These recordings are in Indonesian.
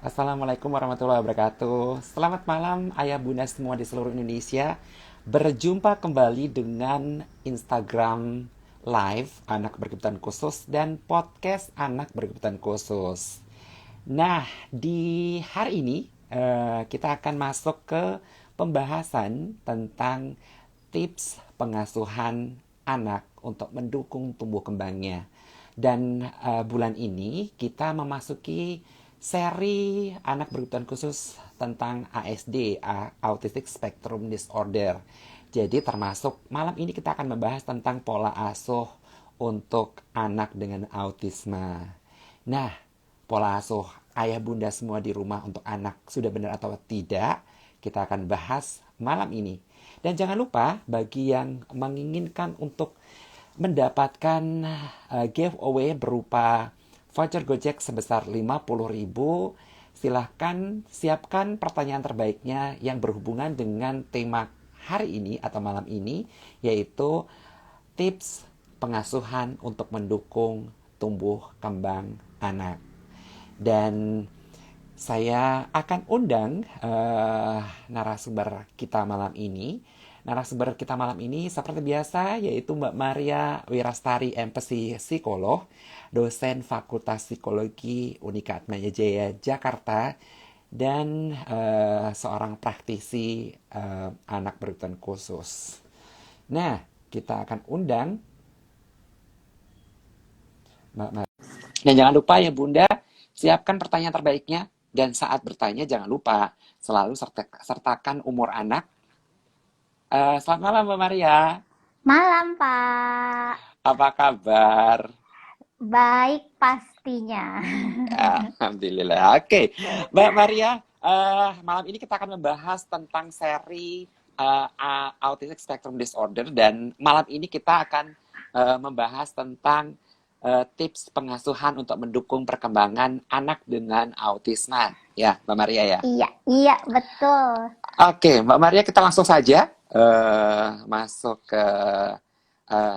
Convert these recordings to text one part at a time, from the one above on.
Assalamualaikum warahmatullahi wabarakatuh. Selamat malam ayah bunda semua di seluruh Indonesia. Berjumpa kembali dengan Instagram Live Anak Berkebutuhan Khusus dan podcast Anak Berkebutuhan Khusus. Nah, di hari ini kita akan masuk ke pembahasan tentang tips pengasuhan anak untuk mendukung tumbuh kembangnya. Dan bulan ini kita memasuki seri anak berkebutuhan khusus tentang ASD, Autistic Spectrum Disorder. Jadi termasuk malam ini kita akan membahas tentang pola asuh untuk anak dengan autisme. Nah, pola asuh ayah bunda semua di rumah untuk anak sudah benar atau tidak, kita akan bahas malam ini. Dan jangan lupa bagi yang menginginkan untuk mendapatkan giveaway berupa voucher Gojek sebesar 50.000, silahkan siapkan pertanyaan terbaiknya yang berhubungan dengan tema hari ini atau malam ini, yaitu tips pengasuhan untuk mendukung tumbuh kembang anak. Dan saya akan undang narasumber kita malam ini. Narasumber kita malam ini seperti biasa yaitu Mbak Maria Wirastari, MPsi Psikolog, dosen Fakultas Psikologi Unika Atmajaya Jakarta, dan seorang praktisi anak berkebutuhan khusus. Nah, kita akan undang Mbak Maria. Dan jangan lupa ya Bunda, siapkan pertanyaan terbaiknya. Dan saat bertanya jangan lupa selalu sertakan umur anak. Selamat malam Mbak Maria. Malam, Pak. Apa kabar? Baik pastinya. Alhamdulillah. Oke, Mbak Maria, malam ini kita akan membahas tentang seri Autistic Spectrum Disorder, dan malam ini kita akan membahas tentang tips pengasuhan untuk mendukung perkembangan anak dengan autisme. Ya, Mbak Maria ya. Iya, iya, betul. Oke, Mbak Maria, kita langsung saja masuk ke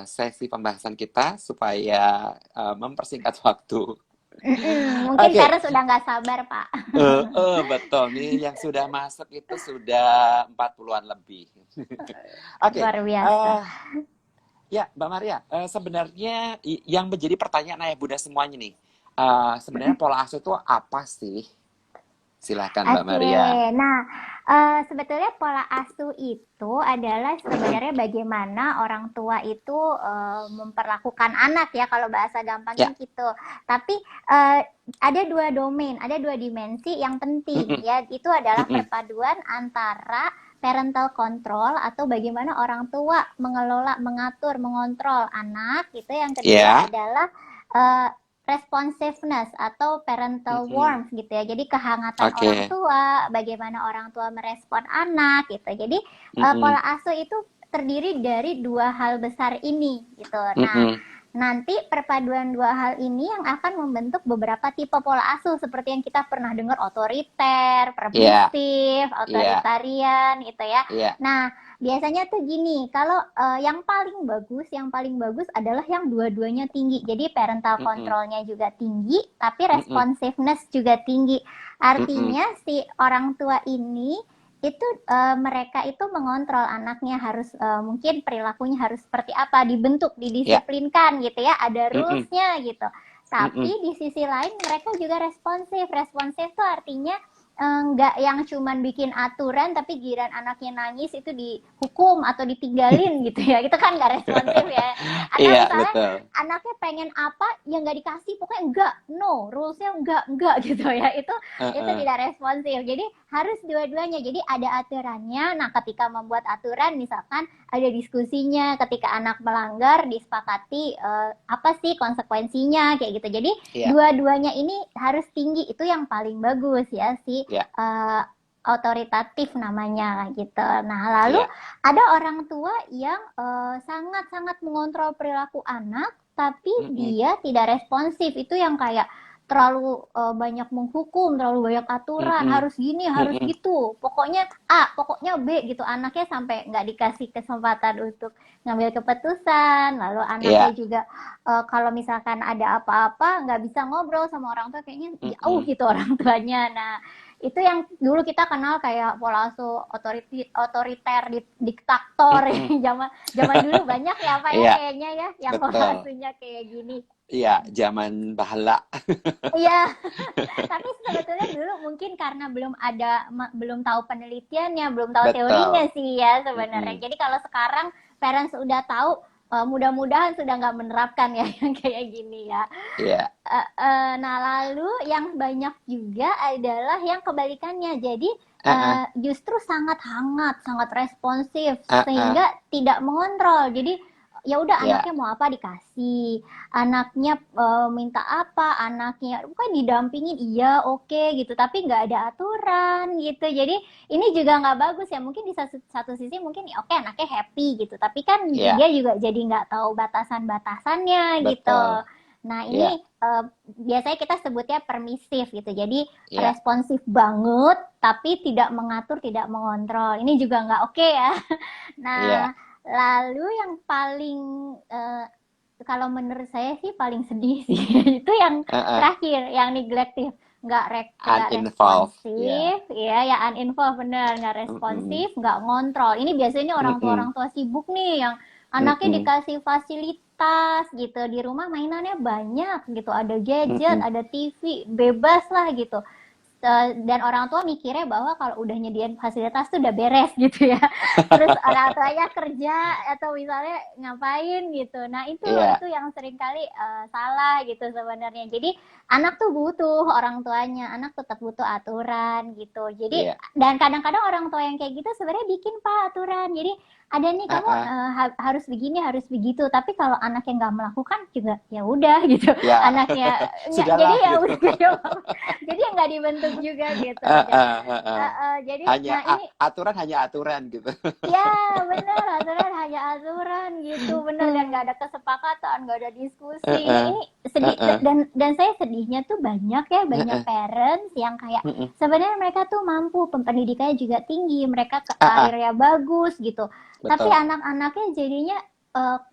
sesi pembahasan kita supaya mempersingkat waktu. Mungkin Oke, karena sudah nggak sabar, Pak. betul nih yang sudah masuk itu sudah 40-an lebih. Oke, Luar biasa. ya Mbak Maria, sebenarnya yang menjadi pertanyaan ayah bunda semuanya nih, sebenarnya pola asuh itu apa sih? Silahkan Mbak Oke, Maria. nah sebetulnya pola asuh itu adalah sebenarnya bagaimana orang tua itu memperlakukan anak ya kalau bahasa gampangnya Ya. gitu. Tapi eh, ada dua domain, ada dua dimensi yang penting Mm-mm, ya. Itu adalah mm-mm. perpaduan antara parental control atau bagaimana orang tua mengelola, mengatur, mengontrol anak. Itu yang kedua Ya. adalah eh, responsiveness atau parental Mm-mm. warmth gitu ya. Jadi kehangatan orang Oke. tua, bagaimana orang tua merespon anak gitu. Jadi Mm-mm, pola asuh itu terdiri dari dua hal besar ini gitu. Nah, mm-mm. nanti perpaduan dua hal ini yang akan membentuk beberapa tipe pola asuh seperti yang kita pernah dengar otoriter, Iya, permisif, iya, authoritarian gitu ya. iya. Nah, biasanya tuh gini, kalau yang paling bagus adalah yang dua-duanya tinggi. Jadi parental Mm-mm, controlnya juga tinggi, tapi mm-mm, responsiveness juga tinggi. mm-mm. Artinya si orang tua ini itu mereka itu mengontrol anaknya harus mungkin perilakunya harus seperti apa, dibentuk, Ya. didisiplinkan gitu ya, ada Mm-mm, rules-nya gitu. Tapi mm-mm, di sisi lain mereka juga responsif. Responsif tuh artinya nggak yang cuman bikin aturan tapi giliran anaknya nangis itu dihukum atau ditinggalin gitu ya, itu kan nggak responsif ya. Atau Iya, misalnya betul. anaknya pengen apa yang nggak dikasih, pokoknya enggak, no rulesnya enggak gitu ya, itu Heeh. tidak responsif. Jadi harus dua-duanya, jadi ada aturannya. Nah, ketika membuat aturan misalkan ada diskusinya, ketika anak melanggar disepakati apa sih konsekuensinya kayak gitu. Jadi Iya, dua-duanya ini harus tinggi, itu yang paling bagus ya si iya, otoritatif namanya gitu. Nah, lalu iya. ada orang tua yang sangat-sangat mengontrol perilaku anak tapi Mm-mm, dia tidak responsif. Itu yang kayak terlalu banyak menghukum, terlalu banyak aturan, Mm-mm. harus gini, harus Mm-mm. gitu, pokoknya A, pokoknya B gitu. Anaknya sampai nggak dikasih kesempatan untuk ngambil keputusan, lalu anaknya Iya. juga kalau misalkan ada apa-apa nggak bisa ngobrol sama orang tua, kayaknya jauh Mm-mm. gitu orang tuanya. Nah, itu yang dulu kita kenal kayak pola asuh otoriter, diktator. Mm-mm. zaman zaman dulu banyak ya Pak ya Iya, kayaknya ya yang pola betul. asuhnya kayak gini. Iya, zaman bahala. Iya, tapi sebetulnya dulu mungkin karena belum tahu penelitiannya, belum tahu teorinya Betul. sih ya sebenarnya. Mm-mm. Jadi kalau sekarang parents udah tahu, mudah-mudahan sudah nggak menerapkan ya yang kayak gini ya. Iya. Nah, lalu yang banyak juga adalah yang kebalikannya. Jadi Uh-uh. justru sangat hangat, sangat responsif, Uh-uh. sehingga tidak mengontrol. Jadi ya udah, Iya. anaknya mau apa dikasih, anaknya minta apa, anaknya bukan didampingin, iya oke gitu, tapi nggak ada aturan gitu. Jadi ini juga nggak bagus ya. Mungkin di satu sisi mungkin ya oke, anaknya happy gitu, tapi kan Iya. dia juga jadi nggak tahu batasan-batasannya gitu. Betul. Nah, ini Iya. biasanya kita sebutnya permisif gitu. Jadi Iya. responsif banget, tapi tidak mengatur, tidak mengontrol. Ini juga nggak oke ya. Iya. Nah, lalu yang paling kalau menurut saya sih paling sedih sih itu yang Uh-uh. terakhir, yang neglective, nggak Uninvolved. responsif, Iya. ya uninvolved, bener, nggak Mm-mm. responsif, nggak ngontrol. Ini biasanya Mm-mm. orang tua sibuk nih, yang anaknya Mm-mm. dikasih fasilitas gitu, di rumah mainannya banyak gitu, ada gadget, Mm-mm. ada TV, bebas lah gitu. Dan orang tua mikirnya bahwa kalau udah nyediain fasilitas tuh udah beres gitu ya. Terus orang tuanya kerja atau misalnya ngapain gitu. Nah, itu Iya. yang sering kali salah gitu sebenarnya. Jadi anak tuh butuh orang tuanya, anak tetap butuh aturan gitu. Jadi, Iya. dan kadang-kadang orang tua yang kayak gitu sebenarnya bikin Pak aturan. Jadi ada nih, kamu Uh-uh. harus begini, harus begitu. Tapi kalau anaknya nggak melakukan juga ya udah gitu. Ya. Anaknya nggak, jadi Sudahlah ya gitu. udah ya, jadi yang nggak dibentuk juga gitu. Heeh, heeh. Jadi Hanya nah ini, aturan hanya aturan gitu. ya benar, aturan hanya aturan gitu, benar, dan nggak ada kesepakatan, nggak ada diskusi. Heeh, Ini sedih, heeh, dan saya sedihnya tuh banyak ya, banyak heeh, parents yang kayak heeh, sebenarnya mereka tuh mampu, pendidikannya juga tinggi, mereka heeh, karirnya bagus gitu, tapi betul. anak-anaknya jadinya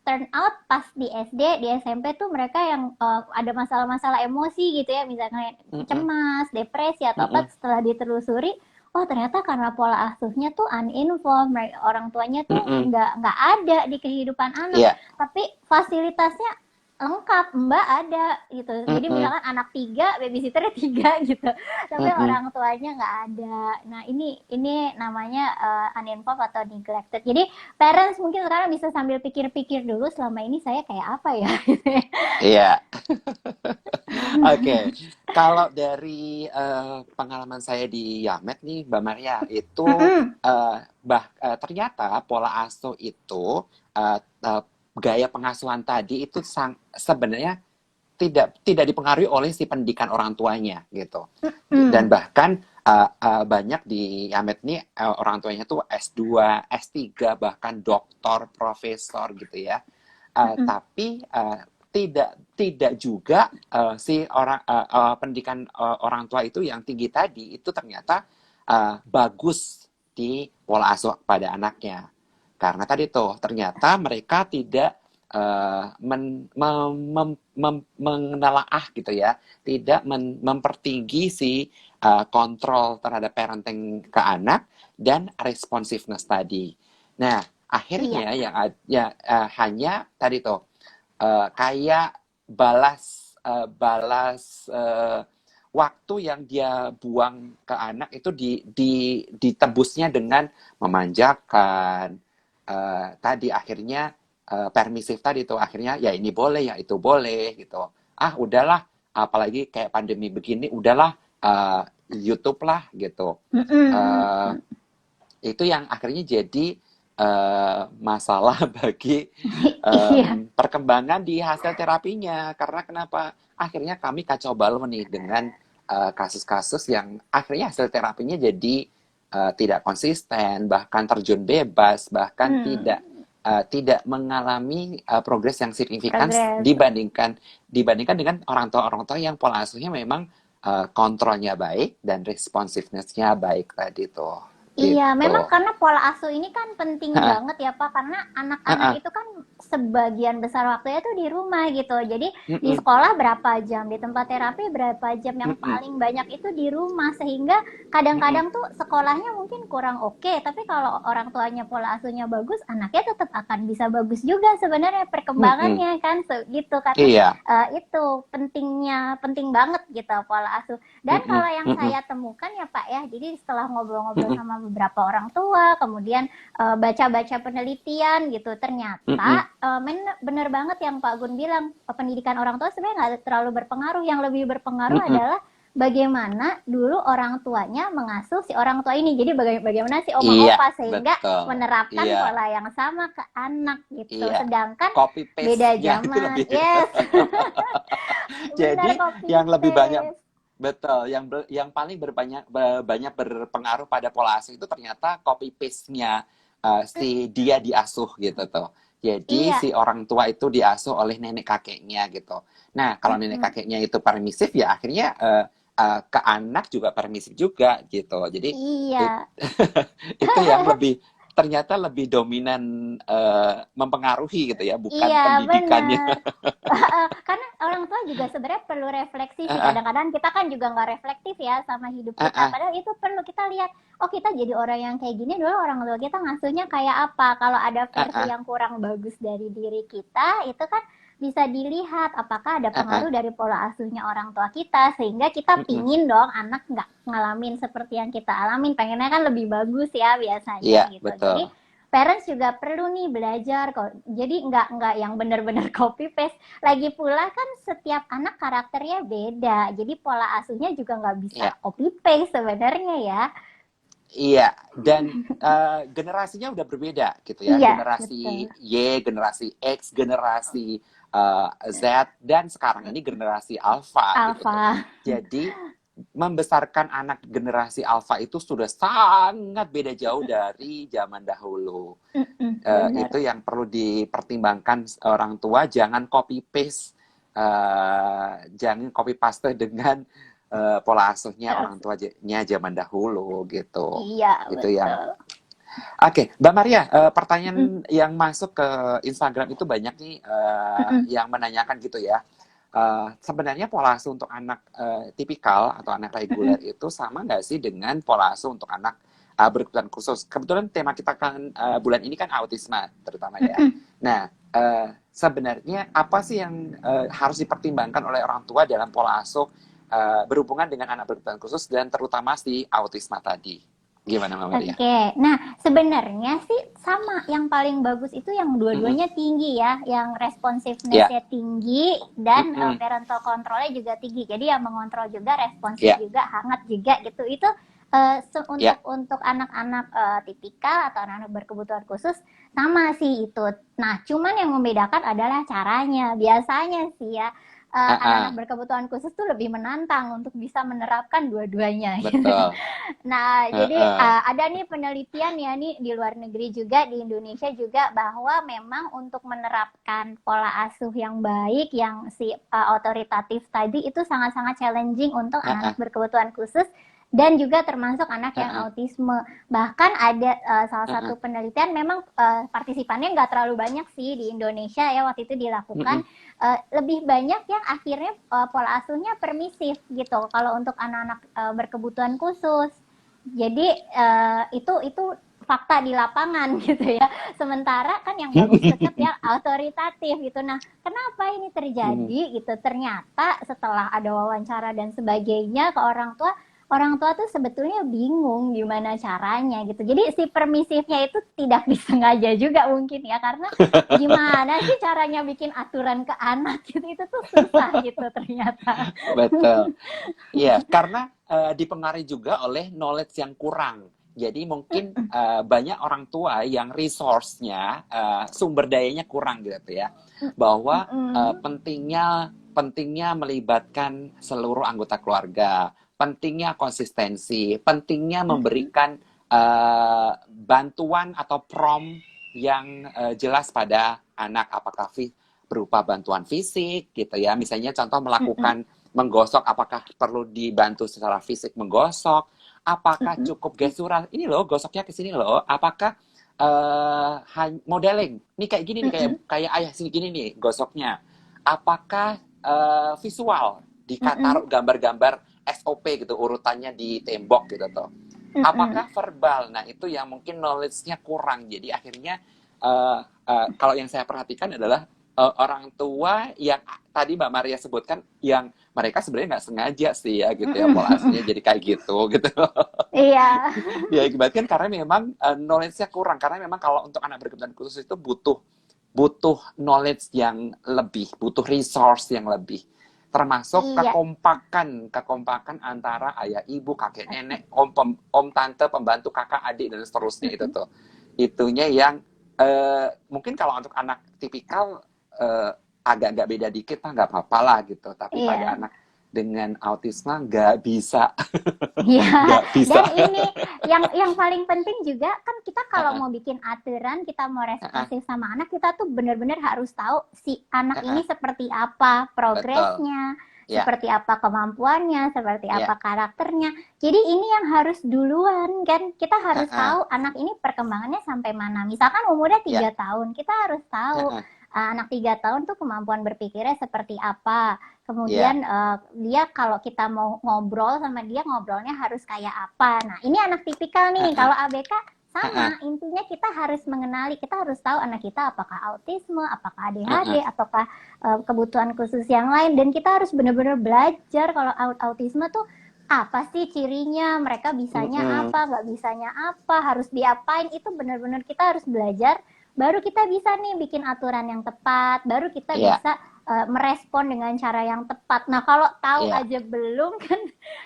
turn out pas di SD, di SMP tuh mereka yang ada masalah-masalah emosi gitu ya, misalnya Heeh, cemas, depresi atau apa, heeh, setelah ditelusuri, oh ternyata karena pola asuhnya tuh uninvolved, orang tuanya tuh heeh. nggak ada di kehidupan anak, Iya. tapi fasilitasnya lengkap, mbak ada gitu. Jadi Heeh, misalkan anak 3, babysitternya 3 gitu, tapi heeh. orang tuanya nggak ada. Nah, ini namanya uninvolved atau neglected. Jadi parents mungkin sekarang bisa sambil pikir-pikir dulu, selama ini saya kayak apa ya. Iya. Oke. Kalau dari pengalaman saya di Yamet nih, Mbak Maria, itu ternyata pola asuh itu eh, eh, gaya pengasuhan tadi itu sebenarnya tidak tidak dipengaruhi oleh si pendidikan orang tuanya gitu. Dan bahkan banyak di Yamet nih orang tuanya tuh S2, S3, bahkan doktor, profesor gitu ya. Tapi tidak tidak juga si orang pendidikan orang tua itu yang tinggi tadi itu ternyata bagus di pola asuh pada anaknya. Karena tadi tuh ternyata mereka tidak menelaah gitu ya, tidak mempertinggi si kontrol terhadap parenting ke anak dan responsiveness tadi. Nah, Iya. akhirnya hanya tadi tuh kayak balas waktu yang dia buang ke anak itu ditebusnya dengan memanjakan. Tadi akhirnya permisif tadi tuh akhirnya ya ini boleh ya itu boleh gitu. Ah udahlah, apalagi kayak pandemi begini udahlah YouTube lah gitu. Eh, itu yang akhirnya jadi masalah bagi Iya. perkembangan di hasil terapinya. Karena kenapa? Akhirnya kami kacau balau nih dengan kasus-kasus yang akhirnya hasil terapinya jadi tidak konsisten, bahkan terjun bebas, bahkan tidak tidak mengalami progres yang signifikan Progres. dibandingkan dengan orang tua yang pola asuhnya memang kontrolnya baik dan responsiveness-nya baik tadi tuh. Iya, memang Gitu. karena pola asuh ini kan penting Heeh, banget ya Pak, karena anak-anak heeh, itu kan sebagian besar waktunya tuh di rumah gitu. Jadi di mm-mm, sekolah berapa jam, di tempat terapi berapa jam, yang mm-mm, paling banyak itu di rumah. Sehingga mm-mm, kadang-kadang tuh sekolahnya mungkin kurang oke, tapi kalau orang tuanya pola asuhnya bagus, anaknya tetap akan bisa bagus juga sebenarnya mm-mm. perkembangannya kan gitu. Karena Iya. itu penting banget gitu pola asuh. Dan Mm-mm, kalau yang mm-mm, saya temukan ya Pak ya, jadi setelah ngobrol-ngobrol mm-mm, sama beberapa orang tua, kemudian baca-baca penelitian gitu, mm-mm. ternyata bener banget yang Pak Gun bilang, pendidikan orang tua sebenarnya nggak terlalu berpengaruh. Yang lebih berpengaruh Mm-mm. adalah bagaimana dulu orang tuanya mengasuh si orang tua ini. Jadi bagaimana si oma Iya, opa sehingga betul. menerapkan Iya, pola yang sama ke anak gitu. iya. Sedangkan Copy beda paste-nya itu zaman, lebih. yes, benar Jadi copy yang lebih banyak paste. betul, yang paling banyak berpengaruh pada pola asuh itu ternyata copy paste-nya si dia diasuh gitu tuh. Jadi Iya, si orang tua itu diasuh oleh nenek kakeknya gitu. Nah, kalau nenek mm-mm. kakeknya itu permisif ya akhirnya ke anak juga permisif juga gitu. Jadi it- Iya, itu yang ternyata lebih dominan mempengaruhi gitu ya, bukan iya pendidikannya. benar. Karena orang tua juga sebenarnya perlu refleksi sih. Ah, Kadang-kadang kita kan juga nggak reflektif ya sama hidup ah, kita. ah, Padahal itu perlu kita lihat. Oh, kita jadi orang yang kayak gini dulu, orang tua kita ngasuhnya kayak apa. Kalau ada ah, versi ah, yang kurang bagus dari diri kita, itu kan bisa dilihat apakah ada ah, ah. pengaruh dari pola asuhnya orang tua kita. Sehingga kita Mm-mm. pingin dong anak nggak ngalamin seperti yang kita alamin. Pengennya kan lebih bagus ya biasanya Iya, gitu. betul. Jadi parents juga perlu nih belajar kok. Jadi nggak yang benar-benar copy paste. Lagi pula kan setiap anak karakternya beda. Jadi pola asuhnya juga nggak bisa Iya, copy paste sebenarnya ya. iya. Dan generasinya udah berbeda gitu ya. Iya, betul. Generasi Y, generasi X, generasi Z, dan sekarang ini generasi Alpha gitu tuh. Alpha. Jadi membesarkan anak generasi Alpha itu sudah sangat beda jauh dari zaman dahulu. Benar. Itu yang perlu dipertimbangkan orang tua, jangan copy paste, jangan copy paste dengan pola asuhnya orang tuanya zaman dahulu gitu. Iya, Itu yang betul. Oke, Mbak Maria, pertanyaan yang masuk ke Instagram itu banyak nih yang menanyakan gitu ya. Sebenarnya pola asuh untuk anak tipikal atau anak reguler itu sama nggak sih dengan pola asuh untuk anak berkebutuhan khusus? Kebetulan tema kita kan bulan ini kan autisme terutama ya. Nah, sebenarnya apa sih yang harus dipertimbangkan oleh orang tua dalam pola asuh berhubungan dengan anak berkebutuhan khusus dan terutama si autisme tadi? Gimana Mbak Maria? Oke, nah sebenarnya sih sama. Yang paling bagus itu yang Mm-mm. dua-duanya tinggi ya, yang Ya, responsiveness-nya tinggi dan mm-mm. parental control-nya juga tinggi. Jadi yang mengontrol juga, responsif Ya, juga, hangat juga gitu. Itu ya, untuk anak-anak tipikal atau anak-anak berkebutuhan khusus sama sih itu. Nah, cuman yang membedakan adalah caranya. Biasanya sih ya anak-anak ah, berkebutuhan khusus tuh lebih menantang untuk bisa menerapkan dua-duanya. betul. Nah, jadi Heeh. ada nih penelitian ya nih di luar negeri juga, di Indonesia juga, bahwa memang untuk menerapkan pola asuh yang baik, yang si otoritatif tadi itu sangat-sangat challenging untuk Heeh. anak-anak berkebutuhan khusus dan juga termasuk anak yang Heeh. autisme. Bahkan ada salah Heeh. satu penelitian, memang partisipannya nggak terlalu banyak sih di Indonesia ya waktu itu dilakukan. Mm-mm. Lebih banyak yang akhirnya pola asuhnya permisif gitu kalau untuk anak-anak berkebutuhan khusus. Jadi itu fakta di lapangan gitu ya. Sementara kan yang bagus tetap yang autoritatif gitu. Nah, kenapa ini Mm-mm. terjadi gitu? Ternyata setelah ada wawancara dan sebagainya ke orang tua tuh sebetulnya bingung gimana caranya gitu. Jadi si permisifnya itu tidak disengaja juga mungkin ya, karena gimana sih caranya bikin aturan ke anak gitu, itu tuh susah gitu ternyata. Betul. Iya, karena dipengaruhi juga oleh knowledge yang kurang. Jadi mungkin banyak orang tua yang resource-nya, sumber dayanya kurang gitu ya. Bahwa Mm-mm. pentingnya melibatkan seluruh anggota keluarga, pentingnya konsistensi, pentingnya Mm-mm. memberikan bantuan atau prompt yang jelas pada anak, apakah berupa bantuan fisik gitu ya, misalnya contoh Mm-mm. melakukan menggosok, apakah perlu dibantu secara fisik menggosok, apakah Mm-mm. cukup gestural, ini loh gosoknya ke sini loh, apakah modeling, nih kayak gini nih, kayak Mm-mm. kayak ayah sini gini nih gosoknya, apakah visual, Mm-mm. ditaruh gambar-gambar SOP gitu, urutannya di tembok gitu tuh. Mm-mm. Apakah verbal? Nah, itu yang mungkin knowledge-nya kurang. Jadi akhirnya kalau yang saya perhatikan adalah orang tua yang tadi Mbak Maria sebutkan, yang mereka sebenarnya nggak sengaja sih ya gitu ya, pola asuhnya Mm-mm. jadi kayak gitu gitu. Iya. Ya akibatkan karena memang knowledge-nya kurang, karena memang kalau untuk anak berkebutuhan khusus itu butuh butuh knowledge yang lebih, butuh resource yang lebih, termasuk Iya. kekompakan antara ayah ibu, kakek nenek, om tante, pembantu, kakak adik, dan seterusnya. Itu Mm-mm. tuh itunya yang mungkin kalau untuk anak tipikal agak nggak beda dikit mah nggak apa-apa lah gitu, tapi pada Iya. anak dengan autisme nggak bisa. Iya, Nggak bisa. dan ini yang paling penting juga kan, kita kalau mau bikin aturan, kita mau responsif sama anak, kita tuh benar-benar harus tahu si anak ini seperti apa Betul. progresnya, Ya, seperti apa kemampuannya, seperti ya. apa karakternya. Jadi ini yang harus duluan kan, kita harus tahu anak ini perkembangannya sampai mana. Misalkan umurnya Ya. 3 tahun, kita harus tahu anak 3 tahun tuh kemampuan berpikirnya seperti apa. Ya. Kemudian dia, kalau kita mau ngobrol sama dia, ngobrolnya harus kayak apa. Nah, ini anak tipikal nih. Kalau ABK sama, intinya kita harus mengenali, kita harus tahu anak kita apakah autisme, apakah ADHD, apakah kebutuhan khusus yang lain. Dan kita harus benar-benar belajar kalau autisme tuh apa sih cirinya, mereka bisanya apa, nggak bisanya apa, harus diapain, itu benar-benar kita harus belajar. Baru kita bisa nih bikin aturan yang tepat, baru kita Ya. bisa merespon dengan cara yang tepat. Nah, kalau tahu Ya. aja belum kan,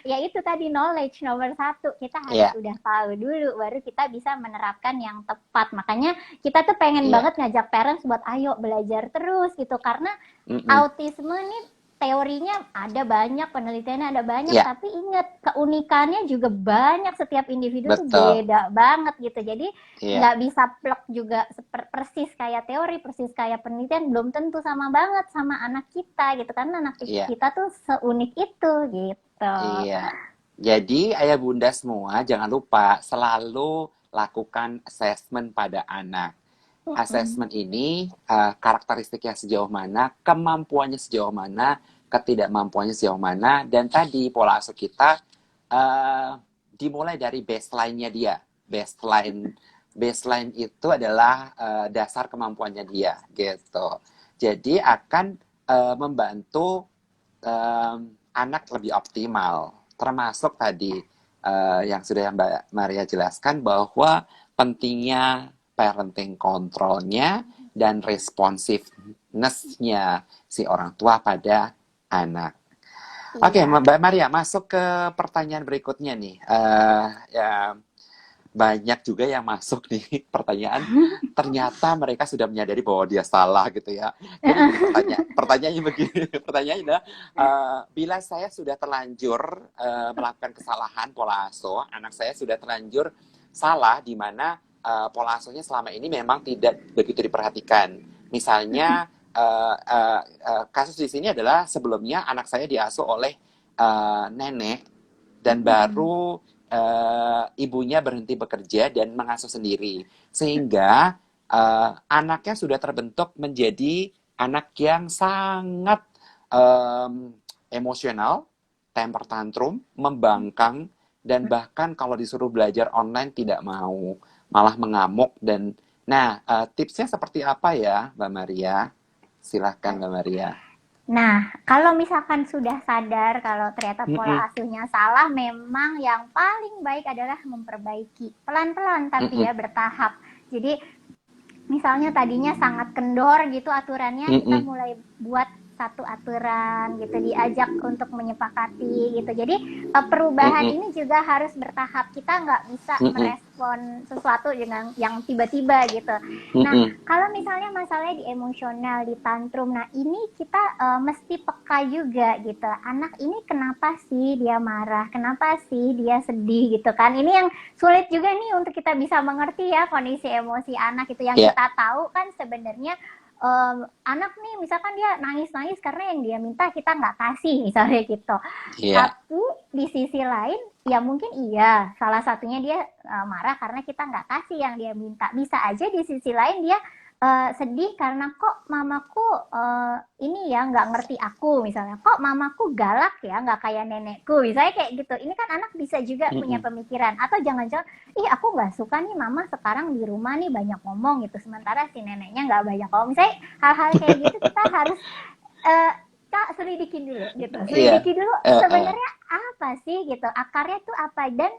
ya itu tadi knowledge nomor satu. Kita harus Ya. udah tahu dulu, baru kita bisa menerapkan yang tepat. Makanya kita tuh pengen Iya. banget ngajak parents buat ayo belajar terus gitu. Karena Mm-mm. autisme nih teorinya ada banyak, penelitiannya ada banyak, Ya. tapi ingat keunikannya juga banyak, setiap individu tuh Betul. beda banget gitu. Jadi Iya. nggak bisa plek juga persis kayak teori, persis kayak penelitian, belum tentu sama banget sama anak kita gitu, karena anak Iya. kita tuh seunik itu gitu. Iya. Jadi ayah bunda semua jangan lupa selalu lakukan assessment pada anak. Mm-mm. Assessment ini karakteristiknya sejauh mana, kemampuannya sejauh mana, ketidakmampuannya sejauh mana, dan tadi pola asuh kita dimulai dari baseline-nya dia. Baseline itu adalah dasar kemampuannya dia, gitu. Jadi akan membantu anak lebih optimal, termasuk tadi yang sudah Mbak Maria jelaskan bahwa pentingnya parenting kontrolnya dan responsiveness-nya si orang tua pada anak. Oke, Iya. Mbak Maria, masuk ke pertanyaan berikutnya nih. Ya, banyak juga yang masuk nih pertanyaan. Ternyata mereka sudah menyadari bahwa dia salah gitu ya. Jadi gini pertanyaannya begini, pertanyaannya adalah bila saya sudah terlanjur melakukan kesalahan pola asuh, anak saya sudah terlanjur salah di mana pola asuhnya selama ini memang tidak begitu diperhatikan. Misalnya kasus di sini adalah sebelumnya anak saya diasuh oleh nenek dan baru ibunya berhenti bekerja dan mengasuh sendiri, sehingga anaknya sudah terbentuk menjadi anak yang sangat emosional, temper tantrum, membangkang, dan bahkan kalau disuruh belajar online tidak mau, malah mengamuk. Dan nah, tipsnya seperti apa ya Mbak Maria? Silahkan Mbak Maria. Nah, kalau misalkan sudah sadar kalau ternyata pola Mm-mm, asuhnya salah, memang yang paling baik adalah memperbaiki pelan-pelan, tapi mm-mm, ya bertahap. Jadi misalnya tadinya sangat kendor gitu aturannya, kita mm-mm, mulai buat satu aturan gitu, diajak untuk menyepakati gitu. Jadi perubahan Mm-mm. ini juga harus bertahap. Kita nggak bisa Mm-mm. merespon sesuatu dengan yang tiba-tiba gitu. Nah, Mm-mm. kalau misalnya masalahnya di emosional, di tantrum, nah ini kita mesti peka juga gitu. Anak ini kenapa sih dia marah? Kenapa sih dia sedih gitu kan? Ini yang sulit juga nih untuk kita bisa mengerti ya kondisi emosi anak itu. Yang Ya, kita tahu kan sebenarnya anak nih misalkan dia nangis-nangis karena yang dia minta kita nggak kasih misalnya gitu. ya. Tapi di sisi lain ya mungkin iya salah satunya dia marah karena kita nggak kasih yang dia minta. Bisa aja di sisi lain dia sedih karena kok mamaku ini ya nggak ngerti aku misalnya, kok mamaku galak ya nggak kayak nenekku misalnya kayak gitu. Ini kan anak bisa juga punya Mm-mm. pemikiran, atau jangan-jangan ih aku nggak suka nih mama sekarang di rumah nih banyak ngomong gitu sementara si neneknya nggak banyak ngomong misalnya. Hal-hal kayak gitu kita harus eh, Kak, selidikin dulu gitu. Iya. Selidiki dulu Eh, eh. sebenarnya apa sih gitu. Akarnya tuh apa, dan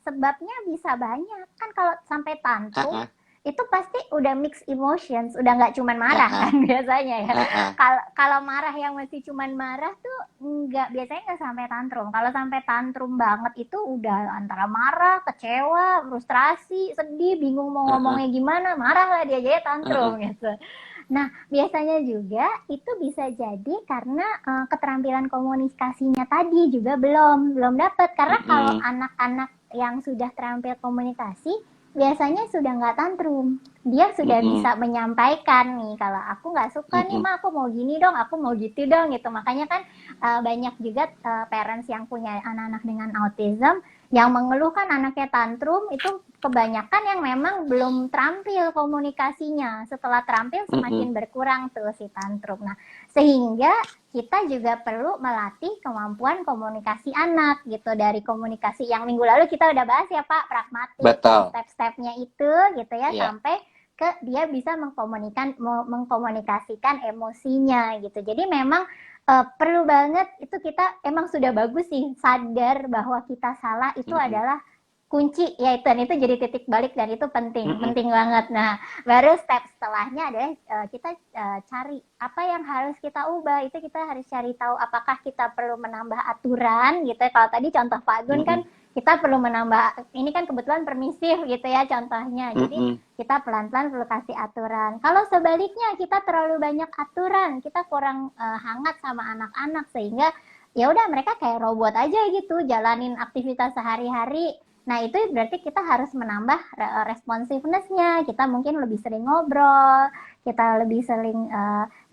sebabnya bisa banyak. Kan kalau sampai Ah, tantrum ah. itu pasti udah mix emotions, udah nggak cuman Ah, marah ah. kan biasanya ya. Ah, ah. Kalau marah yang masih cuman marah tuh nggak, biasanya nggak sampai tantrum. Kalau sampai tantrum banget itu udah antara marah, kecewa, frustrasi, sedih, bingung mau Ah, ah. ngomongnya gimana, marah lah dia jadi Ah, tantrum ah. gitu. Nah, biasanya juga itu bisa jadi karena keterampilan komunikasinya tadi juga belum dapat. Karena kalau Mm-mm. anak-anak yang sudah terampil komunikasi biasanya sudah nggak tantrum. Dia sudah Mm-mm. bisa menyampaikan nih, kalau aku nggak suka nih Mm-mm. ma, aku mau gini dong, aku mau gitu dong gitu. Makanya kan banyak juga parents yang punya anak-anak dengan autism yang mengeluhkan anaknya tantrum itu kebanyakan yang memang belum terampil komunikasinya. Setelah terampil Mm-mm. semakin berkurang tuh si tantrum. Nah, sehingga kita juga perlu melatih kemampuan komunikasi anak gitu. Dari komunikasi yang minggu lalu kita udah bahas ya Pak, pragmatik dari Betul. step-stepnya itu gitu ya, Iya. sampai ke dia bisa mengkomunikasikan emosinya gitu. Jadi memang perlu banget itu, kita emang sudah bagus sih sadar bahwa kita salah itu Mm-mm. adalah kunci ya, dan itu jadi titik balik dan itu penting Mm-mm. penting banget. Nah, baru step setelahnya adalah kita cari apa yang harus kita ubah. Itu kita harus cari tahu apakah kita perlu menambah aturan gitu ya. Kalau tadi contoh Pak Gun kan Mm-mm. kita perlu menambah, ini kan kebetulan permisif gitu ya contohnya, jadi Mm-mm. kita pelan-pelan perlu kasih aturan. Kalau sebaliknya kita terlalu banyak aturan, kita kurang hangat sama anak-anak sehingga ya udah mereka kayak robot aja gitu jalanin aktivitas sehari-hari. Nah, itu berarti kita harus menambah responsiveness-nya. Kita mungkin lebih sering ngobrol, kita lebih sering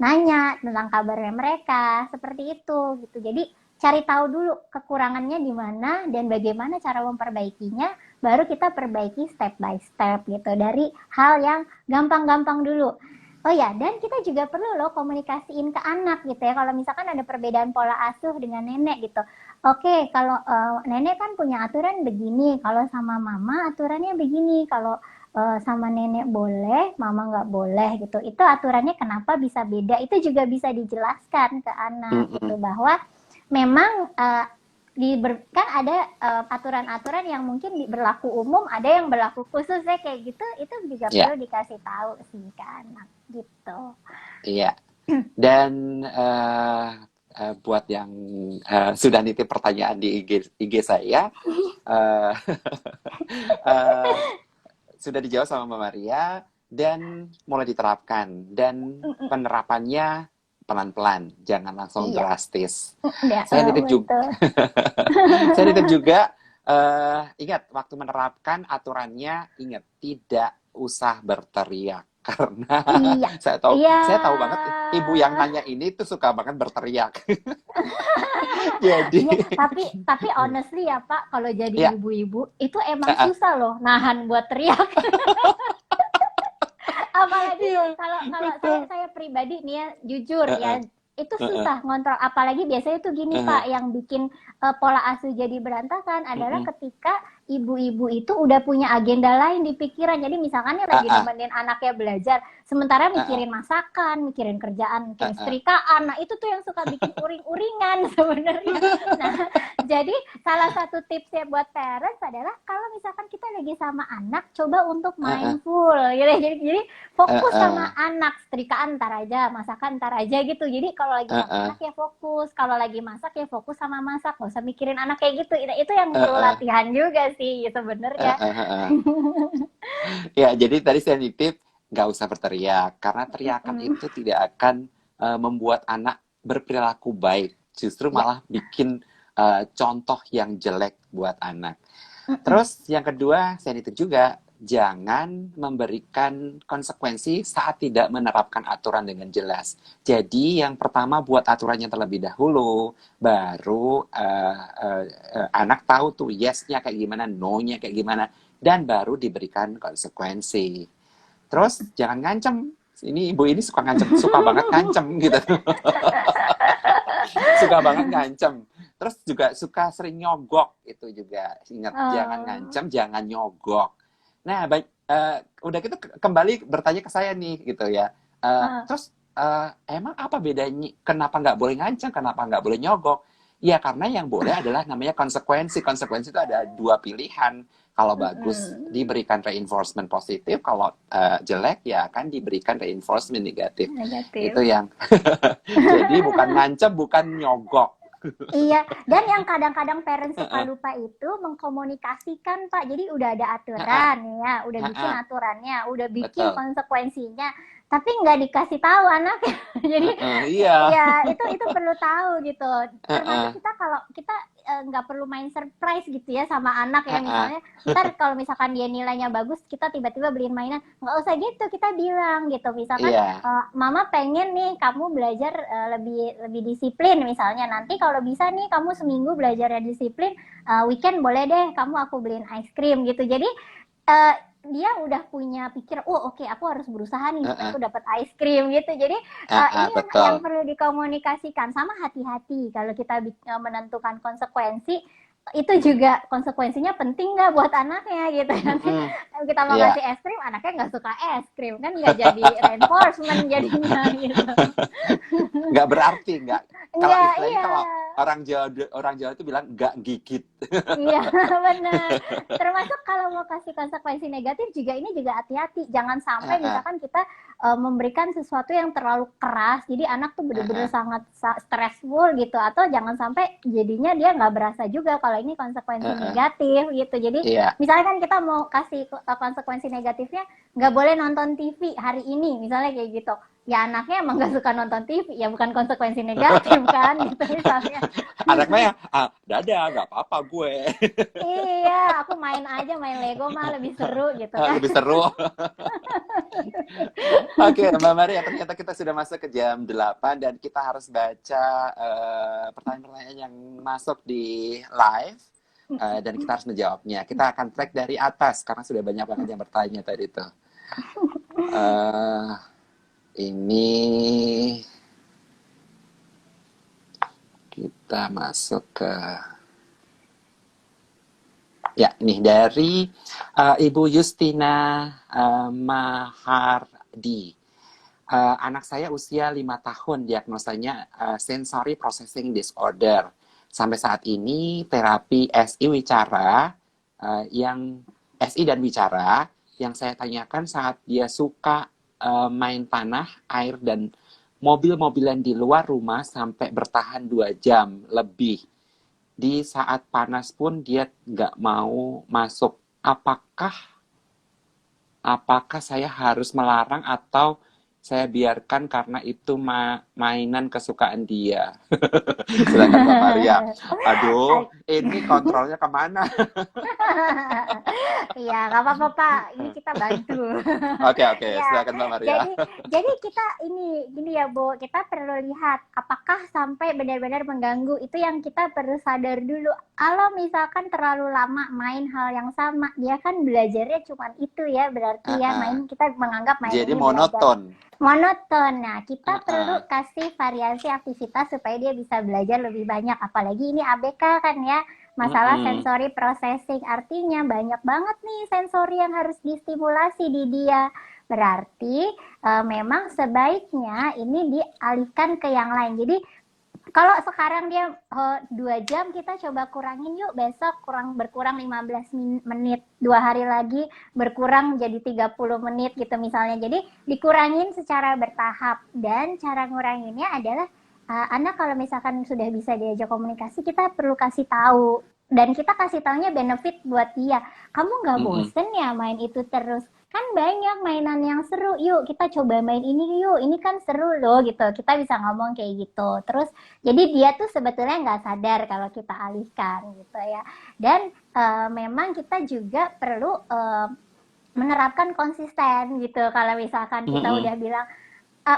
nanya tentang kabarnya mereka, seperti itu gitu. Jadi cari tahu dulu kekurangannya di mana dan bagaimana cara memperbaikinya, baru kita perbaiki step by step gitu. Dari hal yang gampang-gampang dulu. Oh ya, dan kita juga perlu loh komunikasiin ke anak gitu ya. Kalau misalkan ada perbedaan pola asuh dengan nenek gitu. Oke, kalau nenek kan punya aturan begini, kalau sama mama aturannya begini, kalau sama nenek boleh, mama nggak boleh gitu. Itu aturannya kenapa bisa beda? Itu juga bisa dijelaskan ke anak gitu, Mm-mm. bahwa memang kan ada aturan-aturan yang mungkin berlaku umum, ada yang berlaku khusus ya kayak gitu. Itu juga perlu Ya, dikasih tahu sih ke anak gitu. iya. Dan buat yang sudah nitip pertanyaan di IG saya, eh, eh, sudah dijawab sama Mbak Maria dan mulai diterapkan. Dan penerapannya pelan-pelan, jangan langsung Iya, drastis. ya, Saya nitip juga, betul. saya nitip juga, ingat waktu menerapkan aturannya, ingat tidak usah berteriak karena Iya, iya. saya tahu banget ibu yang nanya ini tuh suka banget berteriak. Jadi Iya, tapi honestly ya Pak, kalau jadi ya, ibu-ibu itu emang uh, susah loh nahan buat teriak. Apalagi iya kalau kalau saya betul. saya pribadi nih ya, jujur Uh, ya, itu uh, susah ngontrol. Apalagi biasanya tuh gini uh, Pak, yang bikin pola asuh jadi berantakan adalah mm-mm, ketika ibu-ibu itu udah punya agenda lain di pikiran. Jadi misalkan nih Ah, lagi ah, nemenin anaknya belajar, sementara ah, ah, mikirin masakan, mikirin kerjaan, ah, mikirin ah. setrikaan. Nah, itu tuh yang suka bikin uring-uringan sebenarnya. Nah, jadi salah satu tipsnya buat parents adalah kalau misalkan kita lagi sama anak, coba untuk Ah, ah, mindful gitu. Jadi ah, fokus sama ah, anak, setrikaan ntar aja, masakan ntar aja gitu. Jadi kalau lagi ah, sama ah, anak ya fokus, kalau lagi masak ya fokus sama masak, nggak usah mikirin anak kayak gitu. Itu yang ah, perlu ah, latihan juga sih ah, sebenarnya. ah, ah, ah. Ya, jadi tadi sensitif, nggak usah berteriak, karena teriakan Mm-mm. itu tidak akan membuat anak berperilaku baik, justru Ya. malah bikin contoh yang jelek buat anak. Mm-mm. Terus yang kedua, sensitif juga, jangan memberikan konsekuensi saat tidak menerapkan aturan dengan jelas. Jadi yang pertama buat aturannya terlebih dahulu, baru anak tahu tuh yes-nya kayak gimana, no-nya kayak gimana, dan baru diberikan konsekuensi. Terus jangan ngancem. Ini ibu ini suka ngancem, suka banget ngancem gitu. Suka banget ngancem. Terus juga suka sering nyogok itu juga. Ingat, jangan Oh. ngancem, jangan nyogok. Nah, udah gitu kembali bertanya ke saya nih gitu ya. Oh. Terus emang apa bedanya? Kenapa nggak boleh ngancem? Kenapa nggak boleh nyogok? Ya karena yang boleh adalah namanya konsekuensi. Konsekuensi itu ada dua pilihan. Kalau bagus Mm-mm. diberikan reinforcement positif, kalau jelek ya akan diberikan reinforcement negatif. Negatif. Itu yang jadi bukan ngancem, bukan nyogok. Iya, dan yang kadang-kadang parents suka Heeh, lupa itu mengkomunikasikan, Pak. Jadi udah ada heeh, aturan ya, udah bikin heeh, aturannya, udah bikin betul. konsekuensinya, tapi nggak dikasih tahu anaknya. Jadi Heeh, iya. ya itu perlu tahu gitu. Termasuk Heeh, kita kalau kita nggak perlu main surprise gitu ya sama anak ya, heeh, misalnya ntar kalau misalkan dia nilainya bagus, kita tiba-tiba beliin mainan, nggak usah gitu, kita bilang gitu. Misalkan iya. Mama pengen nih kamu belajar lebih lebih disiplin misalnya. Nanti kalau bisa nih kamu seminggu belajarnya disiplin, weekend boleh deh kamu aku beliin ice cream gitu. Jadi uh, dia udah punya pikir, oh oke, aku harus berusaha nih supaya Heeh, aku dapat ice cream gitu. Jadi heeh, ini yang betul. perlu dikomunikasikan, sama hati-hati kalau kita menentukan konsekuensi, itu juga konsekuensinya penting nggak buat anaknya gitu. Nanti Mhm, kita mau iya. kasih es krim, anaknya nggak suka es krim, kan nggak jadi reinforcement jadinya gitu. Nggak berarti, nggak. Kalau Enggak, istilahnya iya. kalau orang Jawa itu bilang nggak gigit. Iya, benar. Termasuk kalau mau kasih konsekuensi negatif juga, ini juga hati-hati. Jangan sampai Heeh, misalkan kita memberikan sesuatu yang terlalu keras, jadi anak tuh bener-bener heeh, sangat stressful gitu. Atau jangan sampai jadinya dia nggak berasa juga kalau ini konsekuensi heeh. negatif gitu. Jadi Iya. misalnya kan kita mau kasih konsekuensi negatifnya, nggak boleh nonton TV hari ini, misalnya kayak gitu. Ya anaknya emang nggak suka nonton TV, ya bukan konsekuensi negatif kan gitu misalnya. Anaknya dadah, nggak apa-apa gue. Iya, aku main aja, main Lego mah lebih seru gitu kan. Lebih seru. Oke, Mbak Maria, ternyata kita sudah masuk ke jam 8 dan kita harus baca pertanyaan-pertanyaan yang masuk di live dan kita harus menjawabnya. Kita akan track dari atas karena sudah banyak banget yang bertanya tadi tuh. Eh, ini kita masuk ke ya, ini dari Ibu Justina Mahardi. Anak saya usia 5 tahun, diagnosanya sensory processing disorder. Sampai saat ini terapi SI Wicara yang SI dan Wicara yang saya tanyakan saat dia suka main tanah, air dan mobil-mobilan di luar rumah sampai bertahan 2 jam lebih. Di saat panas pun dia nggak mau masuk. Apakah saya harus melarang atau saya biarkan karena itu mainan kesukaan dia? Silakan Mbak Maria. Aduh, ini kontrolnya kemana? Iya, nggak apa-apa Pak. Ini kita bantu. Oke, oke. Ya, Silakan Mbak Maria. jadi kita ini gini ya Bu, kita perlu lihat apakah sampai benar-benar mengganggu. Itu yang kita perlu sadar dulu. Kalau misalkan terlalu lama main hal yang sama, dia kan belajarnya cuma itu ya, berarti ya main, kita menganggap main Jadi ini belajar. monoton. Monoton. Nah, kita perlu kasih variasi aktivitas supaya dia bisa belajar lebih banyak. Apalagi ini ABK kan ya. masalah sensory processing. Artinya banyak banget nih sensori yang harus distimulasi di dia. Berarti memang sebaiknya ini dialihkan ke yang lain. Jadi kalau sekarang dia 2 jam, kita coba kurangin yuk, besok berkurang 15 menit, 2 hari lagi berkurang jadi 30 menit gitu misalnya. Jadi dikurangin secara bertahap, dan cara nguranginnya adalah anak kalau misalkan sudah bisa diajak komunikasi, kita perlu kasih tahu, dan kita kasih taunya benefit buat dia. Kamu nggak bosen ya main itu terus? Kan banyak mainan yang seru, yuk kita coba main ini yuk, ini kan seru loh gitu. Kita bisa ngomong kayak gitu. Terus jadi dia tuh sebetulnya nggak sadar kalau kita alihkan gitu ya. Dan memang kita juga perlu menerapkan konsisten gitu. Kalau misalkan kita udah bilang,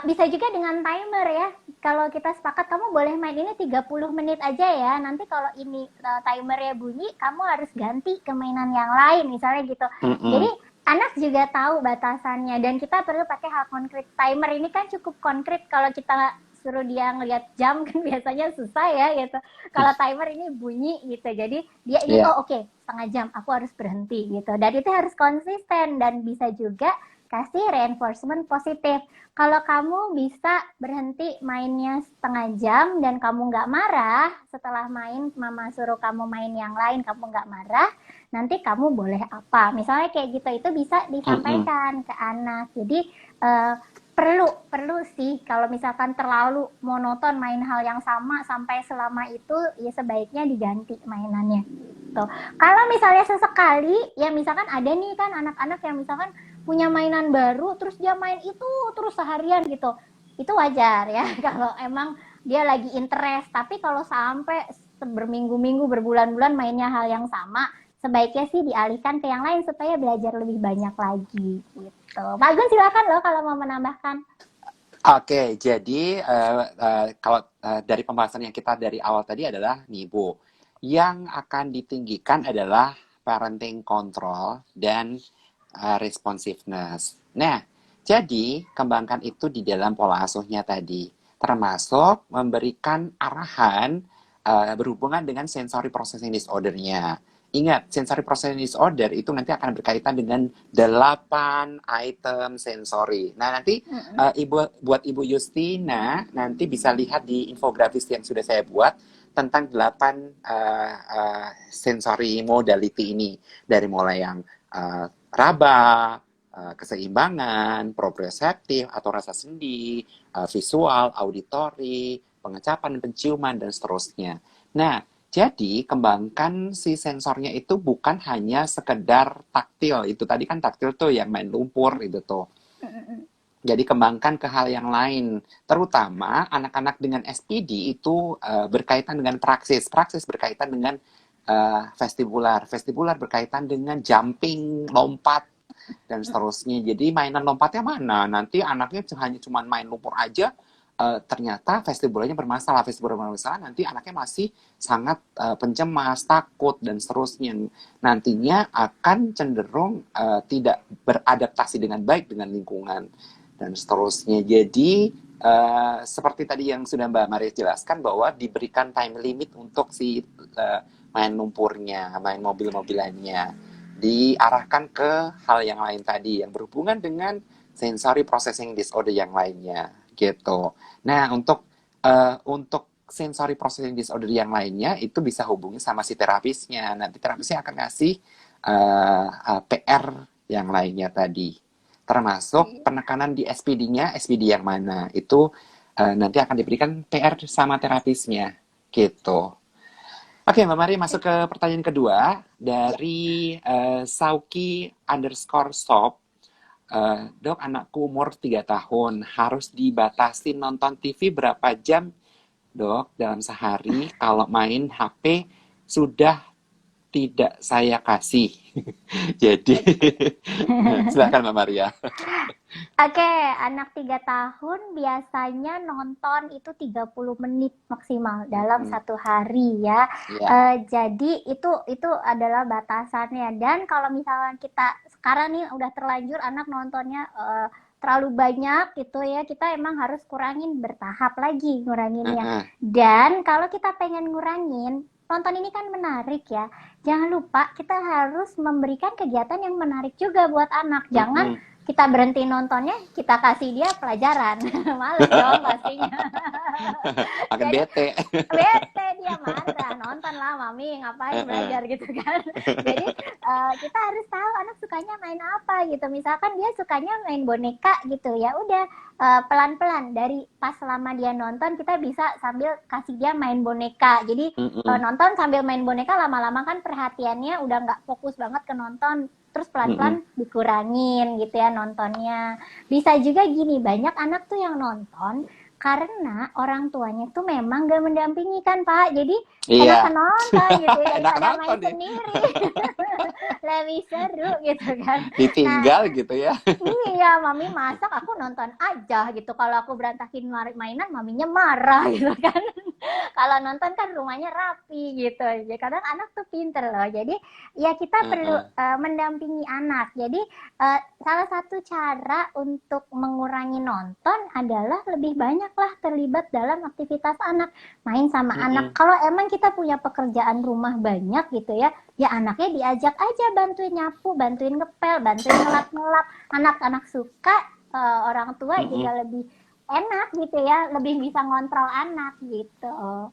bisa juga dengan timer ya. Kalau kita sepakat kamu boleh main ini 30 menit aja ya. Nanti kalau ini timernya bunyi, kamu harus ganti ke mainan yang lain misalnya gitu. Jadi anak juga tahu batasannya, dan kita perlu pakai hal konkret. Timer ini kan cukup konkret. Kalau kita suruh dia ngelihat jam kan biasanya susah ya gitu. Kalau timer ini bunyi gitu, jadi dia ingin oke, setengah jam aku harus berhenti gitu. Dan itu harus konsisten, dan bisa juga kasih reinforcement positif. Kalau kamu bisa berhenti mainnya setengah jam dan kamu nggak marah, setelah main mama suruh kamu main yang lain, kamu nggak marah, nanti kamu boleh apa, misalnya kayak gitu. Itu bisa disampaikan ke anak. Jadi perlu sih, kalau misalkan terlalu monoton main hal yang sama sampai selama itu, ya sebaiknya diganti mainannya gitu. Kalau misalnya sesekali, ya misalkan ada nih kan anak-anak yang misalkan punya mainan baru terus dia main itu terus seharian gitu, itu wajar ya kalau emang dia lagi interest. Tapi kalau sampai berminggu-minggu, berbulan-bulan mainnya hal yang sama, sebaiknya sih dialihkan ke yang lain supaya belajar lebih banyak lagi gitu. Pak Gun silakan loh kalau mau menambahkan. Oke, jadi kalau dari pembahasan yang kita dari awal tadi adalah nih Bu, yang akan ditinggikan adalah parenting control dan responsiveness. Nah, jadi kembangkan itu di dalam pola asuhnya tadi, termasuk memberikan arahan berhubungan dengan sensory processing disorder-nya. Ingat, sensory processing disorder itu nanti akan berkaitan dengan 8 item sensori. Nah, nanti buat Ibu Justina, nanti bisa lihat di infografis yang sudah saya buat tentang 8 sensory modality ini. Dari mulai yang raba, keseimbangan, proprioseptif atau rasa sendi, visual, auditori, pengecapan, penciuman, dan seterusnya. Nah, jadi kembangkan si sensornya itu bukan hanya sekedar taktil. Itu tadi kan taktil tuh yang main lumpur itu tuh. Jadi kembangkan ke hal yang lain. Terutama anak-anak dengan SPD itu berkaitan dengan praksis. Praksis berkaitan dengan vestibular. Vestibular berkaitan dengan jumping, lompat, dan seterusnya. Jadi mainan lompatnya mana? Nanti anaknya hanya cuma main lumpur aja, ternyata vestibularnya bermasalah. Vestibular bermasalah, nanti anaknya masih sangat pencemas, takut, dan seterusnya. Nantinya akan cenderung tidak beradaptasi dengan baik dengan lingkungan, dan seterusnya. Jadi seperti tadi yang sudah Mbak Maria jelaskan, bahwa diberikan time limit untuk si main lumpurnya, main mobil-mobilannya, diarahkan ke hal yang lain tadi yang berhubungan dengan sensory processing disorder yang lainnya gitu. Nah, untuk sensory processing disorder yang lainnya itu bisa hubungi sama si terapisnya. Nanti terapisnya akan ngasih PR yang lainnya tadi, termasuk penekanan di SPD-nya, SPD yang mana itu nanti akan diberikan PR sama terapisnya gitu. Oke, Mbak Mari masuk ke pertanyaan kedua dari Sauki_Stop. Dok, anakku umur 3 tahun, harus dibatasi nonton TV berapa jam, Dok, dalam sehari? Kalau main HP sudah tidak saya kasih. Jadi, silakan Mbak Maria. Oke, anak 3 tahun biasanya nonton itu 30 menit maksimal dalam satu hari ya. Jadi itu adalah batasannya. Dan kalau misalnya kita sekarang nih udah terlanjur anak nontonnya terlalu banyak gitu ya, kita emang harus kurangin bertahap lagi nguranginnya. Dan kalau kita pengen ngurangin, nonton ini kan menarik ya. Jangan lupa kita harus memberikan kegiatan yang menarik juga buat anak. Jangan Mm-mm. kita berhenti nontonnya, kita kasih dia pelajaran. Males dong pastinya. Makin Jadi bete. bete, dia marah, nonton lah mami ngapain belajar gitu kan. Jadi kita harus tahu anak sukanya main apa gitu, misalkan dia sukanya main boneka gitu, ya udah pelan-pelan dari pas selama dia nonton kita bisa sambil kasih dia main boneka. Jadi Mm-mm. nonton sambil main boneka, lama-lama kan perhatiannya udah nggak fokus banget ke nonton, terus Mm-mm. pelan-pelan dikurangin gitu ya nontonnya. Bisa juga gini, banyak anak tuh yang nonton karena orang tuanya tuh memang gak mendampingi kan Pak, jadi Iya. enakan nonton gitu ya Enak daripada nonton main nih. sendiri. Lebih seru gitu kan. Nah, Ditinggal gitu ya. iya, mami masak aku nonton aja gitu. Kalau aku berantakin mainan, maminya marah gitu kan. Kalau nonton kan rumahnya rapi gitu. Jadi kadang anak tuh pinter loh. Jadi ya kita perlu Heeh. mendampingi anak. Jadi salah satu cara untuk mengurangi nonton adalah lebih banyaklah terlibat dalam aktivitas anak. Main sama anak. Mm-mm. Kalau emang kita punya pekerjaan rumah banyak gitu ya, ya anaknya diajak aja bantuin nyapu, bantuin ngepel, bantuin ngelap-ngelap. Anak-anak suka, orang tua Mm-mm. juga lebih enak gitu ya, lebih bisa ngontrol anak gitu.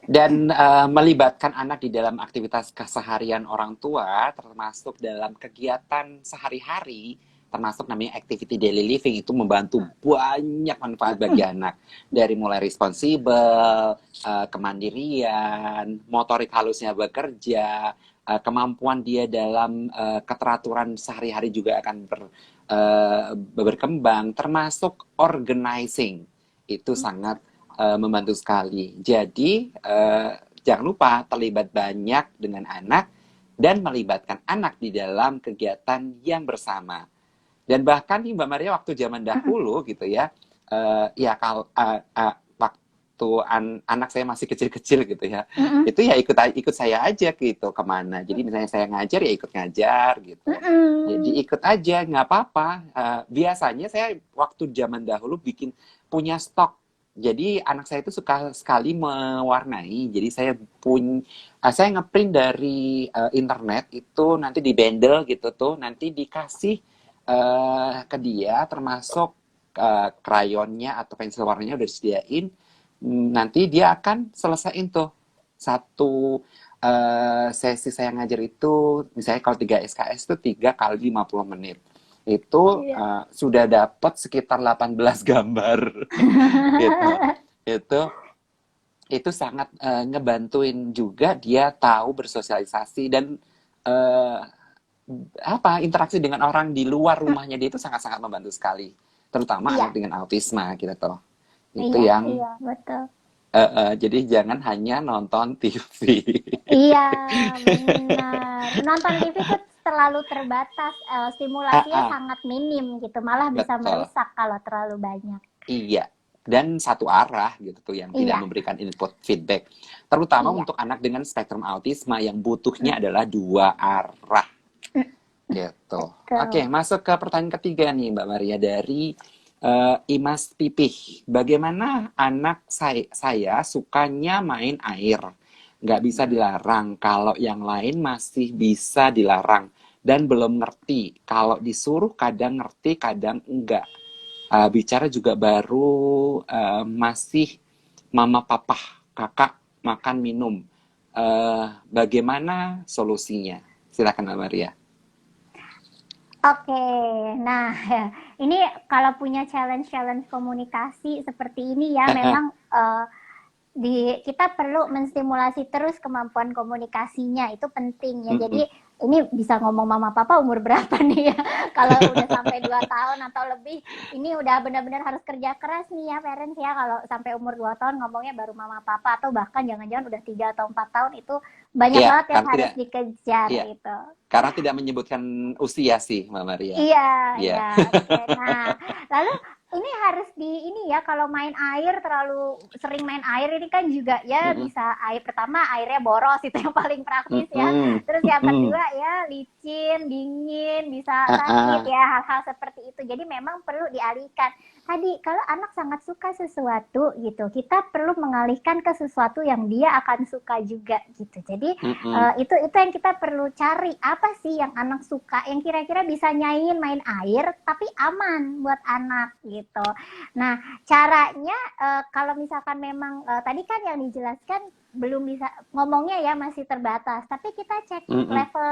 Dan melibatkan anak di dalam aktivitas keseharian orang tua, termasuk dalam kegiatan sehari-hari, termasuk namanya activity daily living, itu membantu banyak manfaat bagi anak. Dari mulai responsibel, kemandirian, motorik halusnya bekerja, kemampuan dia dalam keteraturan sehari-hari juga akan berkembang, termasuk organizing. Itu sangat membantu sekali. Jadi jangan lupa terlibat banyak dengan anak dan melibatkan anak di dalam kegiatan yang bersama. Dan bahkan nih Mbak Maria, waktu zaman dahulu gitu ya, ya kalau waktu anak saya masih kecil-kecil gitu ya, itu ya ikut saya aja gitu kemana. Jadi misalnya saya ngajar ya ikut ngajar gitu. Jadi ikut aja, nggak apa-apa. Biasanya saya waktu zaman dahulu punya stok. Jadi anak saya itu suka sekali mewarnai. Jadi saya ngeprint dari internet itu nanti di bundle gitu tuh, nanti dikasih ke dia, termasuk krayonnya atau pensil warnanya udah disediain. Nanti dia akan selesaiin tuh satu sesi saya ngajar itu, misalnya kalau 3 SKS itu 3 kali 50 menit. Itu Iya. sudah dapat sekitar 18 gambar gitu. Itu itu sangat ngebantuin juga dia tahu bersosialisasi dan eh, interaksi dengan orang di luar rumahnya dia itu sangat-sangat membantu sekali, terutama anak Iya, dengan autisme gitu toh. Itu iya, yang iya, betul. jadi jangan hanya nonton TV. Iya, benar. Nonton TV tuh terlalu terbatas, Ah, stimulasinya ah, sangat minim gitu, malah bisa betul. merusak kalau terlalu banyak. Iya, dan satu arah gitu tuh yang tidak Iya, memberikan input feedback. Terutama iya. untuk anak dengan spektrum autisme yang butuhnya adalah dua arah Mm, gitu. Oke, betul. masuk ke pertanyaan ketiga nih Mbak Maria dari Imas Pipih. Bagaimana anak saya sukanya main air? Nggak bisa dilarang, kalau yang lain masih bisa dilarang. Dan belum ngerti, kalau disuruh kadang ngerti, kadang enggak. Bicara juga baru masih mama papa kakak makan minum. Bagaimana solusinya? Silakan Mbak Maria. Oke, nah ini kalau punya challenge-challenge komunikasi seperti ini ya, memang kita perlu menstimulasi terus kemampuan komunikasinya, itu penting ya. Jadi Mm-mm. ini bisa ngomong mama papa umur berapa nih ya? Kalau udah sampai 2 tahun atau lebih, ini udah benar-benar harus kerja keras nih ya parents ya. Kalau sampai umur 2 tahun ngomongnya baru mama papa, atau bahkan jangan-jangan udah 3 atau 4 tahun, itu banyak Iya, banget yang karena harus tidak, dikejar iya, itu. karena tidak menyebutkan usia sih, Mbak Maria. Iya, Iya. iya, oke. Nah, lalu ini harus ini ya, kalau main air, terlalu sering main air ini kan juga ya Mm-mm. bisa pertama airnya boros, itu yang paling praktis ya. Mm-mm. Terus yang Mm-mm. kedua ya licin, dingin, bisa Ah, sakit ah. ya, hal-hal seperti itu. Jadi memang perlu dialihkan. tadi kalau anak sangat suka sesuatu gitu, kita perlu mengalihkan ke sesuatu yang dia akan suka juga gitu. Jadi Mm-mm. itu yang kita perlu cari, apa sih yang anak suka, yang kira-kira bisa nyaingin main air tapi aman buat anak gitu. Nah, caranya kalau misalkan memang tadi kan yang dijelaskan belum bisa ngomongnya ya, masih terbatas, tapi kita cek Mm-mm. level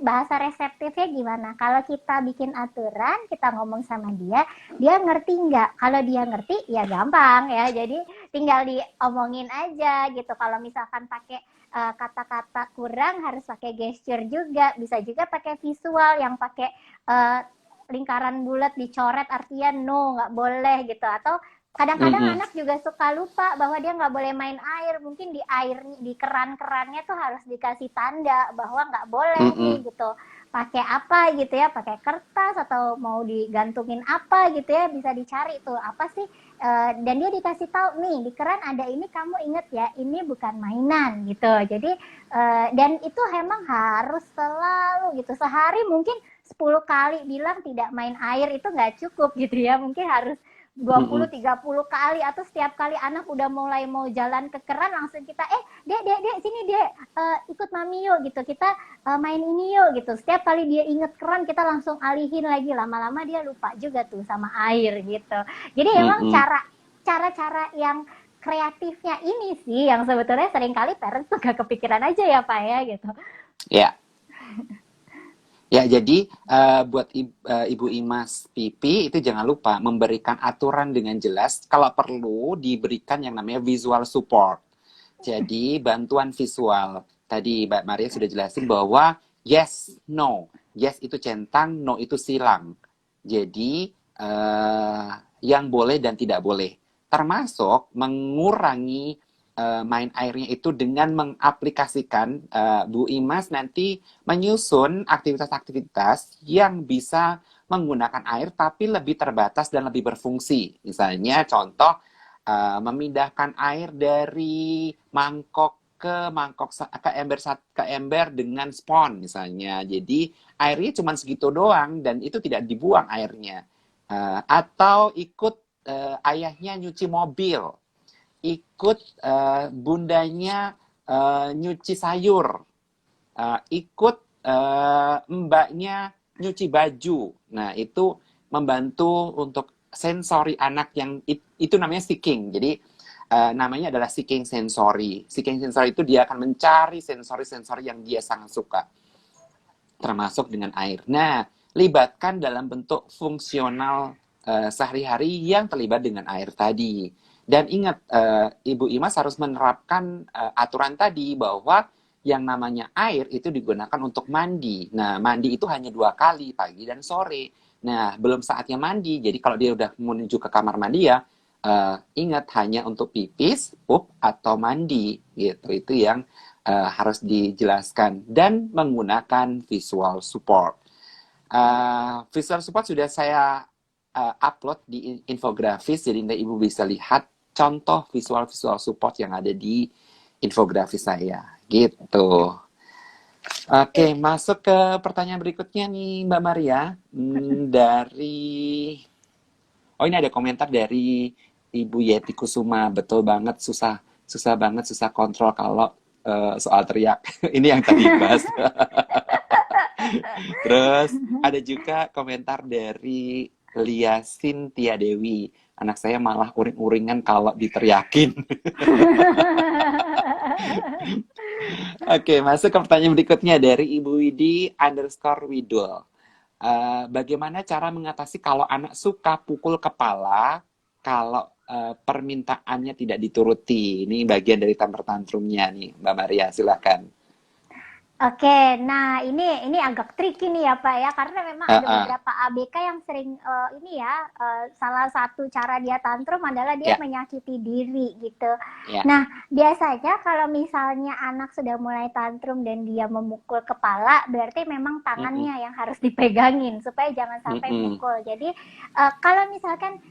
bahasa reseptifnya gimana. Kalau kita bikin aturan, kita ngomong sama dia ngerti nggak? Kalau dia ngerti ya gampang ya, jadi tinggal diomongin aja gitu. Kalau misalkan pakai kata-kata kurang, harus pakai gesture juga, bisa juga pakai visual yang pakai uh, lingkaran bulat dicoret artian no, nggak boleh gitu. Atau kadang-kadang Mm-mm. anak juga suka lupa bahwa dia nggak boleh main air, mungkin di keran-kerannya tuh harus dikasih tanda bahwa nggak boleh Mm-mm. nih gitu, pakai apa gitu ya, pakai kertas atau mau digantungin apa gitu ya, bisa dicari tuh apa sih. Dan dia dikasih tahu nih di keran ada ini, kamu inget ya ini bukan mainan gitu. Jadi dan itu emang harus selalu gitu, sehari mungkin 10 kali bilang tidak main air itu nggak cukup gitu ya, mungkin harus 20-30 kali, atau setiap kali anak udah mulai mau jalan ke keran langsung kita dek sini dek, ikut mami yuk gitu, kita main ini yuk gitu. Setiap kali dia inget keran kita langsung alihin lagi, lama-lama dia lupa juga tuh sama air gitu. Jadi emang Mm-mm. cara-cara yang kreatifnya ini sih yang sebetulnya seringkali parents tuh gak kepikiran aja ya Pak ya gitu. Ya. Ya, jadi buat Ibu Imas Pipi itu jangan lupa memberikan aturan dengan jelas. Kalau perlu diberikan yang namanya visual support. Jadi bantuan visual. Tadi Mbak Maria sudah jelasin bahwa yes, no. Yes itu centang, no itu silang. Jadi yang boleh dan tidak boleh. Termasuk mengurangi main airnya itu dengan mengaplikasikan Bu Imas nanti menyusun aktivitas-aktivitas yang bisa menggunakan air tapi lebih terbatas dan lebih berfungsi. Misalnya contoh memindahkan air dari mangkok ke ember dengan spon misalnya. Jadi airnya cuma segitu doang dan itu tidak dibuang airnya. Atau ikut ayahnya nyuci mobil, ikut bundanya nyuci sayur, ikut mbaknya nyuci baju. Nah, itu membantu untuk sensori anak yang itu namanya seeking. Jadi namanya adalah seeking sensory. Seeking sensory itu dia akan mencari sensori-sensori yang dia sangat suka, termasuk dengan air. Nah, libatkan dalam bentuk fungsional sehari-hari yang terlibat dengan air tadi. Dan ingat, Ibu Imas harus menerapkan aturan tadi bahwa yang namanya air itu digunakan untuk mandi. Nah, mandi itu hanya 2 kali, pagi dan sore. Nah, belum saatnya mandi. Jadi kalau dia udah menuju ke kamar mandi ya, ingat hanya untuk pipis, pup, atau mandi. Gitu. Itu yang harus dijelaskan. Dan menggunakan visual support. Visual support sudah saya upload di infografis, jadi Ibu bisa lihat contoh visual-visual support yang ada di infografis saya. Gitu. Oke, masuk ke pertanyaan berikutnya nih Mbak Maria. Oh ini ada komentar dari Ibu Yeti Kusuma. Betul banget, susah susah banget, susah kontrol kalau soal teriak. Ini yang tadi bahas. Terus ada juga komentar dari Lia Cynthia Dewi. Anak saya malah uring-uringan kalau diteriakin. Oke, masuk ke pertanyaan berikutnya dari Ibu Widi _Widul. Bagaimana cara mengatasi kalau anak suka pukul kepala kalau permintaannya tidak dituruti? Ini bagian dari temper tantrumnya nih, Mbak Maria, silakan. Oke, nah ini agak tricky nih ya Pak ya, karena memang Uh, ada uh, beberapa ABK yang sering ini ya, salah satu cara dia tantrum adalah dia ya, menyakiti diri gitu. ya. Nah, biasanya kalau misalnya anak sudah mulai tantrum dan dia memukul kepala, berarti memang Mm-mm, tangannya yang harus dipegangin supaya jangan sampai mm-mm, mukul. Jadi kalau misalkan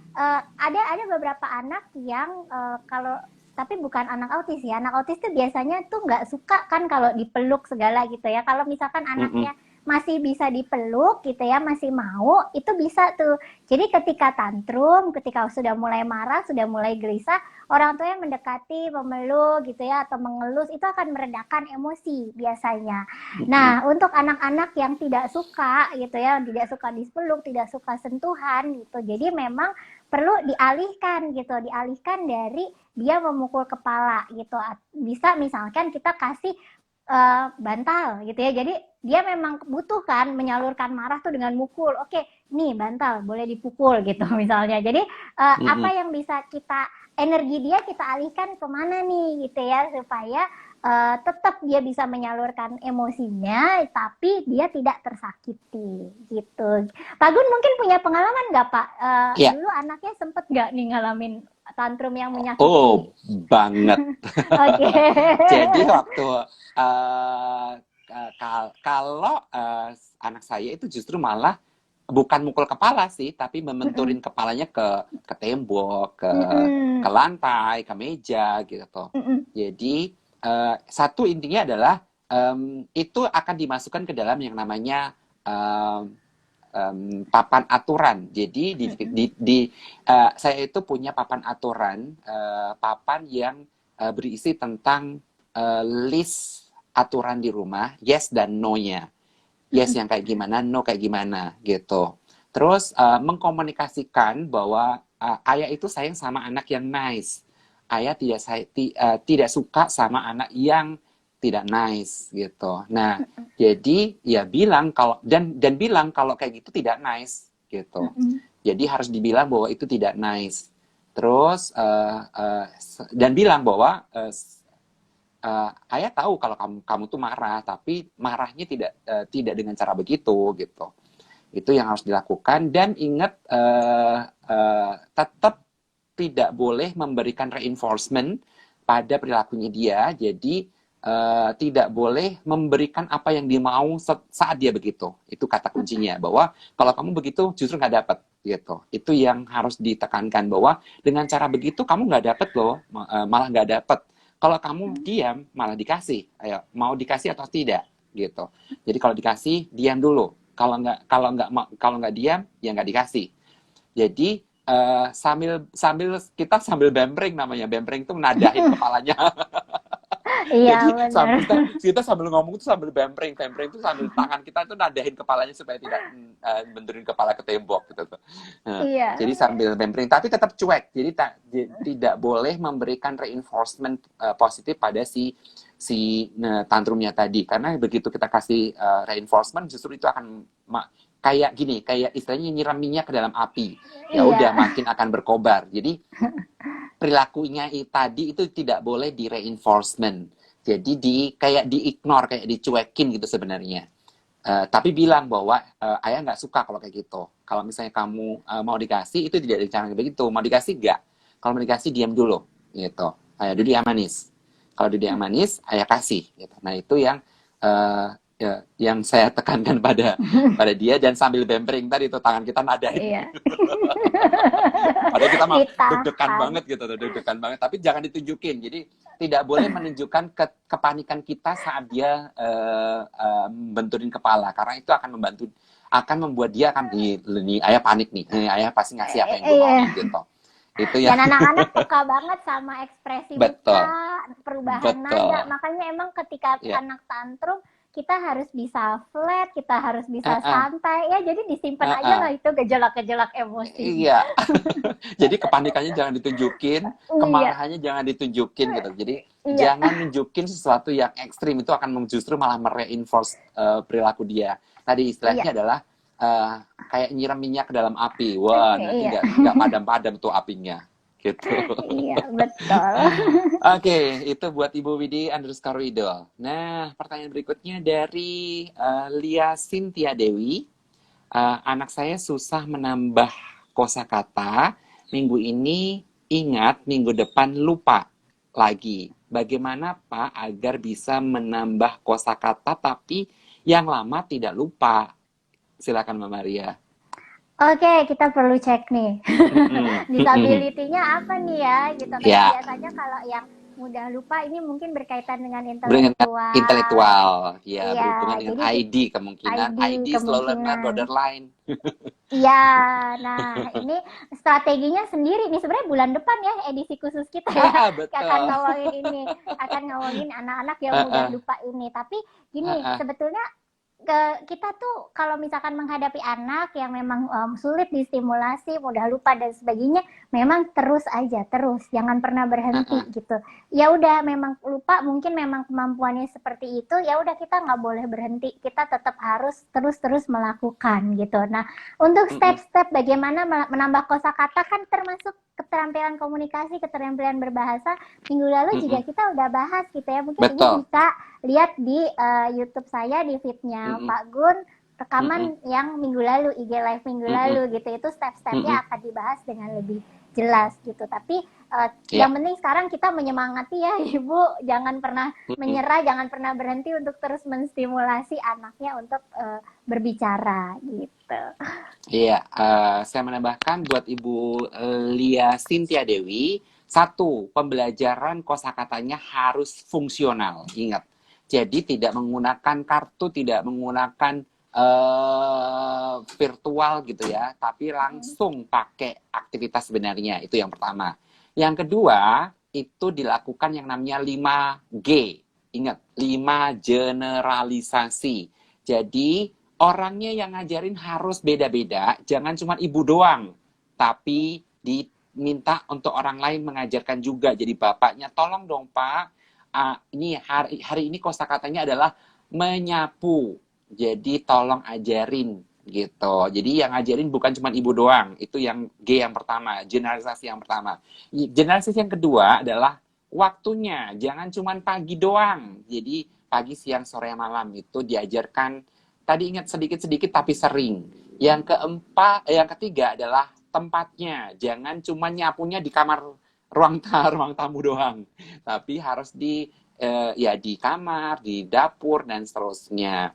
ada beberapa anak yang kalau tapi bukan anak autis ya. Anak autis tuh biasanya tuh nggak suka kan kalau dipeluk segala gitu ya. Kalau misalkan mm-mm, anaknya masih bisa dipeluk gitu ya, masih mau, itu bisa tuh. Jadi ketika tantrum, ketika sudah mulai marah, sudah mulai gelisah, orang tua yang mendekati, memeluk gitu ya, atau mengelus, itu akan meredakan emosi biasanya. Mm-mm. Nah, untuk anak-anak yang tidak suka gitu ya, tidak suka dipeluk, tidak suka sentuhan gitu. Jadi memang perlu dialihkan gitu, dialihkan dari dia memukul kepala gitu. Bisa misalkan kita kasih bantal gitu ya. Jadi dia memang butuh kan menyalurkan marah tuh dengan mukul. Oke, nih bantal boleh dipukul gitu misalnya. Jadi apa Mm-mm. yang bisa kita energi dia kita alihkan kemana nih gitu ya supaya tetap dia bisa menyalurkan emosinya tapi dia tidak tersakiti gitu. Pak Gun mungkin punya pengalaman nggak Pak? Ya, Dulu anaknya sempet nggak nih ngalamin tantrum yang menyakiti? oh banget. Oke. Jadi waktu kalau anak saya itu justru malah bukan mukul kepala sih, tapi Mm-mm. mementurin kepalanya ke tembok, ke Mm-mm. lantai, ke meja gitu. Mm-mm. Jadi satu intinya adalah itu akan dimasukkan ke dalam yang namanya papan aturan. Jadi Mm-mm. saya itu punya papan aturan, papan yang berisi tentang list aturan di rumah, yes dan no-nya. Yes Mm-mm. yang kayak gimana, no kayak gimana gitu. Terus mengkomunikasikan bahwa ayah itu sayang sama anak yang nice. Ayah tidak suka sama anak yang tidak nice gitu. Nah, jadi ya bilang kalau dan bilang kalau kayak gitu tidak nice gitu. Mm-mm. Jadi harus dibilang bahwa itu tidak nice. Terus dan bilang bahwa ayah tahu kalau kamu tuh marah, tapi marahnya tidak dengan cara begitu gitu. Itu yang harus dilakukan dan ingat tetap tidak boleh memberikan reinforcement pada perilakunya dia. Jadi tidak boleh memberikan apa yang dia mau saat dia begitu. Itu kata kuncinya bahwa kalau kamu begitu justru nggak dapat gitu. Itu yang harus ditekankan bahwa dengan cara begitu kamu nggak dapat loh, malah nggak dapat. Kalau kamu diam malah dikasih. Ayo, mau dikasih atau tidak gitu. Jadi kalau dikasih diam dulu. Kalau nggak diam ya nggak dikasih. Jadi sambil bempreng, namanya bempreng itu nadahin kepalanya. Iya Jadi benar. kita sambil ngomong itu sambil bempreng itu sambil tangan kita itu nadahin kepalanya supaya tidak benturin kepala ke tembok gitu tuh. Nah, Iya. jadi sambil bempreng tapi tetap cuek. Jadi tidak boleh memberikan reinforcement positif pada si tantrumnya tadi, karena begitu kita kasih reinforcement justru itu akan kayak gini, kayak istilahnya nyiram minyak ke dalam api. Ya udah Iya. makin akan berkobar. Jadi perilakunya tadi itu tidak boleh di reinforcement. Jadi kayak di-ignore, kayak dicuekin gitu sebenarnya. Tapi bilang bahwa ayah nggak suka kalau kayak gitu. Kalau misalnya kamu mau dikasih, itu tidak dicanang begitu. Mau dikasih nggak? Kalau mau dikasih, diam dulu. Gitu. Ayah duduk yang manis. Kalau duduk yang manis, ayah kasih. Gitu. Nah itu uh, yang saya tekankan pada dia, dan sambil bempering tadi itu tangan kita nadain. Iya. Padahal kita mah deg-degan Ditahan. banget gitu, deg-degan banget. Tapi jangan ditunjukin. Jadi tidak boleh menunjukkan kepanikan kita saat dia benturin kepala, karena itu akan membuat dia akan nih ayah panik nih, ayah pasti ngasih apa yang gue mau nih Iya. gitu. Itu ya. Dan anak-anak peka banget sama ekspresi Betul, muka, perubahan nada. betul. Makanya emang ketika Ya. anak tantrum, kita harus bisa flat, kita harus bisa Uh-uh. santai. Ya, jadi disimpan aja Uh-uh. lah itu gejolak-gejolak emosinya. Iya. Jadi kepanikannya jangan ditunjukin, Iya, kemarahannya jangan ditunjukin gitu. Jadi iya, jangan nunjukin sesuatu yang ekstrim, itu akan justru malah mereinforce perilaku dia. Tadi iya, istilahnya adalah uh, kayak nyiram minyak ke dalam api. Wah, nanti iya, nggak padam-padam tuh apinya. Gitu. iya, betul. Oke, itu buat Ibu Widi underscore Widol. Nah, pertanyaan berikutnya dari Lia Cynthia Dewi. Anak saya susah menambah kosakata. Minggu ini ingat, minggu depan lupa lagi. Bagaimana Pak agar bisa menambah kosakata tapi yang lama tidak lupa? Silakan Mbak Maria. Oke, kita perlu cek nih. Mm-mm, mm-mm. Disability-nya apa nih ya, gitu. Karena Ya, biasanya kalau yang mudah lupa ini mungkin berkaitan dengan Dengan intelektual. intelektual, ya berhubungan Iya, dengan jadi ID kemungkinan, ID ID slow learner kemungkinan. borderline. Iya, nah ini strateginya sendiri nih sebenarnya bulan depan ya edisi khusus kita ya akan Betul. ngomongin ini, akan ngomongin anak-anak yang mudah Heeh, lupa ini. Tapi gini, heeh, sebetulnya kita tuh kalau misalkan menghadapi anak yang memang sulit distimulasi, mudah lupa dan sebagainya, memang terus aja, terus, jangan pernah berhenti heeh, gitu. Ya udah, memang lupa, mungkin memang kemampuannya seperti itu, ya udah kita nggak boleh berhenti, kita tetap harus terus-terus melakukan gitu. Nah, untuk mhm, step-step bagaimana menambah kosakata kan termasuk keterampilan komunikasi, keterampilan berbahasa. Minggu lalu juga mhm, kita udah bahas gitu ya. Mungkin Ibu betul. bisa lihat di YouTube saya di feednya Mhm, Pak Gun mhm, rekaman yang minggu lalu IG live minggu mhm, lalu gitu itu step-stepnya mhm, akan dibahas dengan lebih jelas gitu tapi iya, yang penting sekarang kita menyemangati ya Ibu jangan pernah mhm, menyerah jangan pernah berhenti untuk terus menstimulasi anaknya untuk berbicara gitu. iya, saya menambahkan buat Ibu, Lia Cynthia Dewi, satu, pembelajaran kosakatanya harus fungsional, ingat. Jadi tidak menggunakan kartu, tidak menggunakan virtual gitu ya, tapi langsung pakai aktivitas sebenarnya, itu yang pertama. Yang kedua, itu dilakukan yang namanya 5G. Ingat, 5 generalisasi. Jadi orangnya yang ngajarin harus beda-beda, jangan cuma ibu doang, tapi diminta untuk orang lain mengajarkan juga. Jadi bapaknya, tolong dong Pak, ini hari ini kosakatanya adalah menyapu. Jadi tolong ajarin gitu. Jadi yang ngajarin bukan cuma ibu doang. Itu yang G yang pertama, generalisasi yang pertama. Generalisasi yang kedua adalah waktunya. Jangan cuma pagi doang. Jadi pagi, siang, sore, malam itu diajarkan. Tadi ingat sedikit-sedikit tapi sering. Yang ketiga adalah tempatnya. Jangan cuma nyapunya di kamar ruang tamu doang, tapi harus ya di kamar, di dapur dan seterusnya.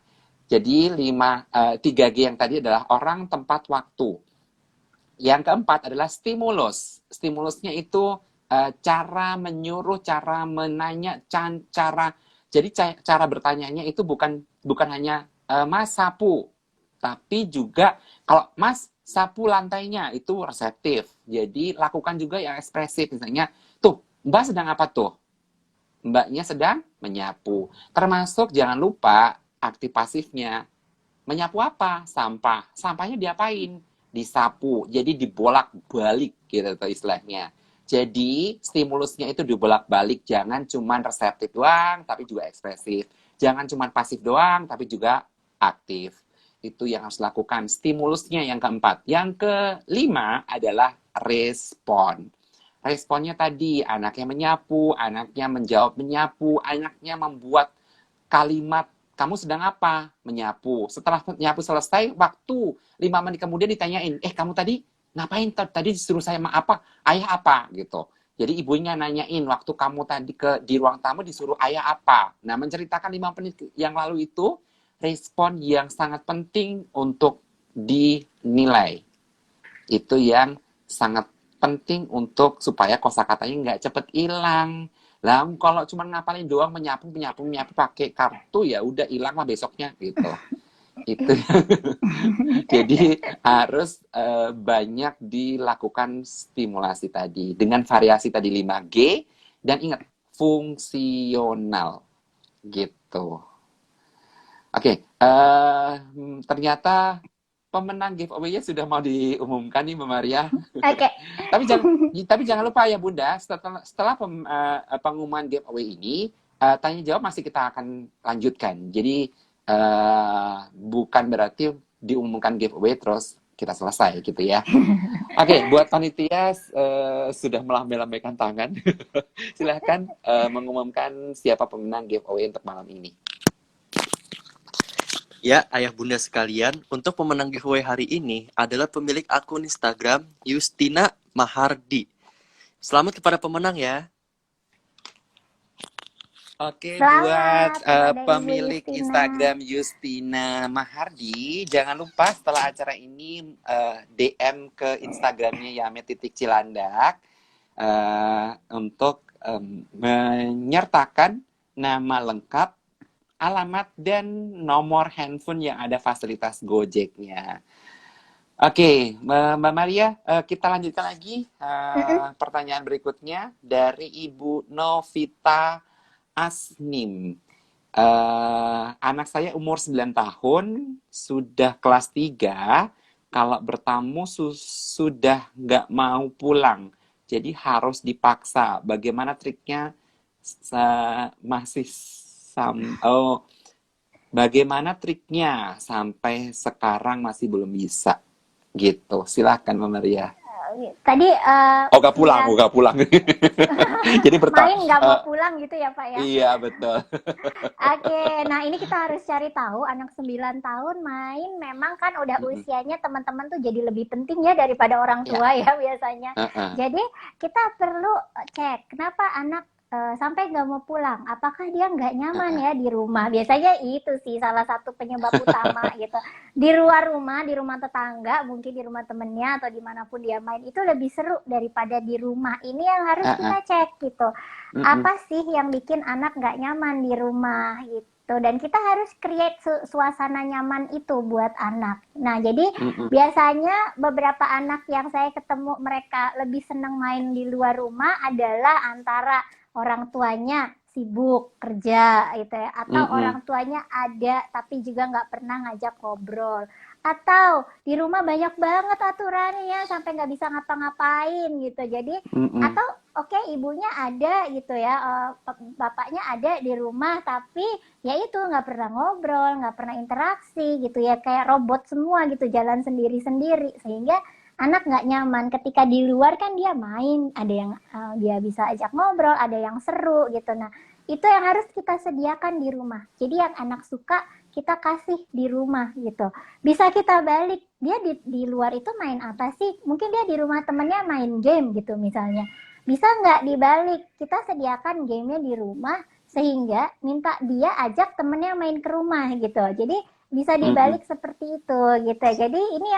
Jadi 3G yang tadi adalah orang, tempat, waktu. Yang keempat adalah stimulus. Stimulusnya itu cara menyuruh, cara menanya, cara jadi cara bertanyanya itu bukan hanya Mas sapu, tapi juga kalau Mas sapu lantainya itu reseptif. Jadi lakukan juga yang ekspresif misalnya, tuh Mbak sedang apa tuh? Mbaknya sedang menyapu. Termasuk jangan lupa aktif pasifnya. Menyapu apa? Sampah. Sampahnya diapain? Disapu. Jadi dibolak-balik gitu tuh istilahnya. Jadi stimulusnya itu dibolak-balik. Jangan cuma reseptif doang, tapi juga ekspresif. Jangan cuma pasif doang, tapi juga aktif. Itu yang harus dilakukan. Stimulusnya yang keempat. Yang kelima adalah respon. Responnya tadi, anaknya menyapu, anaknya menjawab menyapu, anaknya membuat kalimat kamu sedang apa? Menyapu. Setelah menyapu selesai, waktu 5 menit kemudian ditanyain, kamu tadi ngapain? Tadi disuruh saya apa? Ayah apa? Gitu. Jadi ibunya nanyain, waktu kamu tadi di ruang tamu disuruh ayah apa? Nah, menceritakan 5 menit yang lalu itu, respon yang sangat penting untuk dinilai. Itu yang sangat penting untuk supaya kosakatanya nggak cepet hilang. Lah kalau cuma ngapalin doang menyapu pakai kartu ya udah hilang lah besoknya gitu. Itu jadi harus banyak dilakukan stimulasi tadi dengan variasi tadi 5G dan ingat fungsional gitu. Oke, ternyata pemenang giveaway-nya sudah mau diumumkan nih, Mbak Maria. Oke. Okay. Tapi jangan lupa ya Bunda, setelah pengumuman giveaway ini, tanya jawab masih kita akan lanjutkan. Jadi bukan berarti diumumkan giveaway terus kita selesai gitu ya. Oke, buat panitia sudah melambaikan tangan. Silahkan mengumumkan siapa pemenang giveaway untuk malam ini. Ya, ayah bunda sekalian, untuk pemenang giveaway hari ini adalah pemilik akun Instagram Yustina Mahardi. Selamat kepada pemenang ya. Oke, buat Selamat kepada Ibu pemilik Yustina. Instagram Yustina Mahardi, jangan lupa setelah acara ini DM ke Instagramnya Yame Cilandak untuk menyertakan nama lengkap, alamat, dan nomor handphone yang ada fasilitas Gojeknya. Oke, Mbak Maria, kita lanjutkan lagi Mm-mm. pertanyaan berikutnya dari Ibu Novita Asnim. Anak saya umur 9 tahun, sudah kelas 3. Kalau bertamu sudah nggak mau pulang. Jadi harus dipaksa. Bagaimana triknya? Masih bagaimana triknya sampai sekarang masih belum bisa? Gitu. Silahkan Mbak Maria. Tadi Oh, nggak pulang, 9 oh, nggak pulang. Jadi main nggak mau pulang gitu ya Pak ya. iya betul. Oke, nah ini kita harus cari tahu anak 9 tahun main memang kan udah Mm-mm. usianya teman-teman tuh jadi lebih penting ya daripada orang Ya. tua ya biasanya. Uh-uh. Jadi kita perlu cek kenapa anak sampai nggak mau pulang. Apakah dia nggak nyaman Uh-uh. ya di rumah? Biasanya itu sih salah satu penyebab utama gitu. Di luar rumah, di rumah tetangga, mungkin di rumah temennya atau dimanapun dia main itu lebih seru daripada di rumah. Ini yang harus Uh-uh. kita cek gitu. Mm-mm. Apa sih yang bikin anak nggak nyaman di rumah gitu, dan kita harus create suasana nyaman itu buat anak. Nah jadi Mm-mm. biasanya beberapa anak yang saya ketemu mereka lebih senang main di luar rumah adalah antara orang tuanya sibuk kerja gitu ya, atau Mm-mm. orang tuanya ada tapi juga nggak pernah ngajak ngobrol, atau di rumah banyak banget aturannya sampai nggak bisa ngapa-ngapain gitu. Jadi Mm-mm. atau oke ibunya ada gitu ya, bapaknya ada di rumah tapi ya itu nggak pernah ngobrol, nggak pernah interaksi gitu ya, kayak robot semua gitu, jalan sendiri-sendiri, sehingga anak nggak nyaman. Ketika di luar kan dia main, ada yang dia bisa ajak ngobrol, ada yang seru gitu. Nah itu yang harus kita sediakan di rumah. Jadi yang anak suka kita kasih di rumah gitu. Bisa kita balik, dia di luar itu main apa sih? Mungkin dia di rumah temennya main game gitu misalnya. Bisa nggak dibalik, kita sediakan gamenya di rumah sehingga minta dia ajak temennya main ke rumah gitu. Jadi bisa Mm-mm. dibalik seperti itu gitu. Jadi ini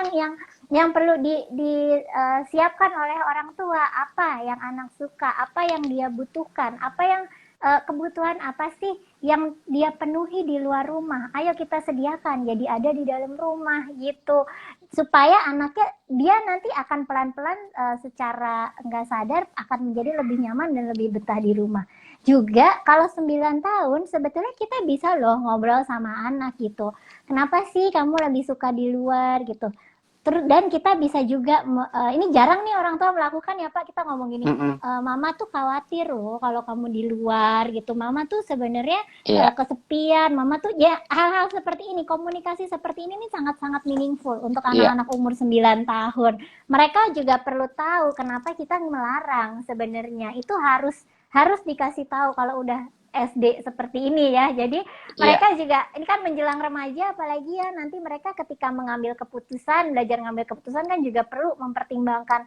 yang perlu disiapkan oleh orang tua, apa yang anak suka, apa yang dia butuhkan, apa yang kebutuhan apa sih yang dia penuhi di luar rumah. Ayo kita sediakan jadi ada di dalam rumah gitu. Supaya anaknya dia nanti akan pelan-pelan secara nggak sadar akan menjadi lebih nyaman dan lebih betah di rumah. Juga kalau 9 tahun sebetulnya kita bisa loh ngobrol sama anak gitu. Kenapa sih kamu lebih suka di luar gitu? Dan kita bisa juga ini jarang nih orang tua melakukan ya Pak, kita ngomong gini, Mm-mm. mama tuh khawatir loh kalau kamu di luar gitu, mama tuh sebenarnya Iya. kesepian, mama tuh ya, hal-hal seperti ini, komunikasi seperti ini nih sangat-sangat meaningful untuk Iya. anak-anak umur 9 tahun. Mereka juga perlu tahu kenapa kita melarang, sebenarnya itu harus dikasih tahu kalau udah SD seperti ini ya. Jadi Iya. mereka juga ini kan menjelang remaja, apalagi ya nanti mereka ketika mengambil keputusan, belajar mengambil keputusan kan juga perlu mempertimbangkan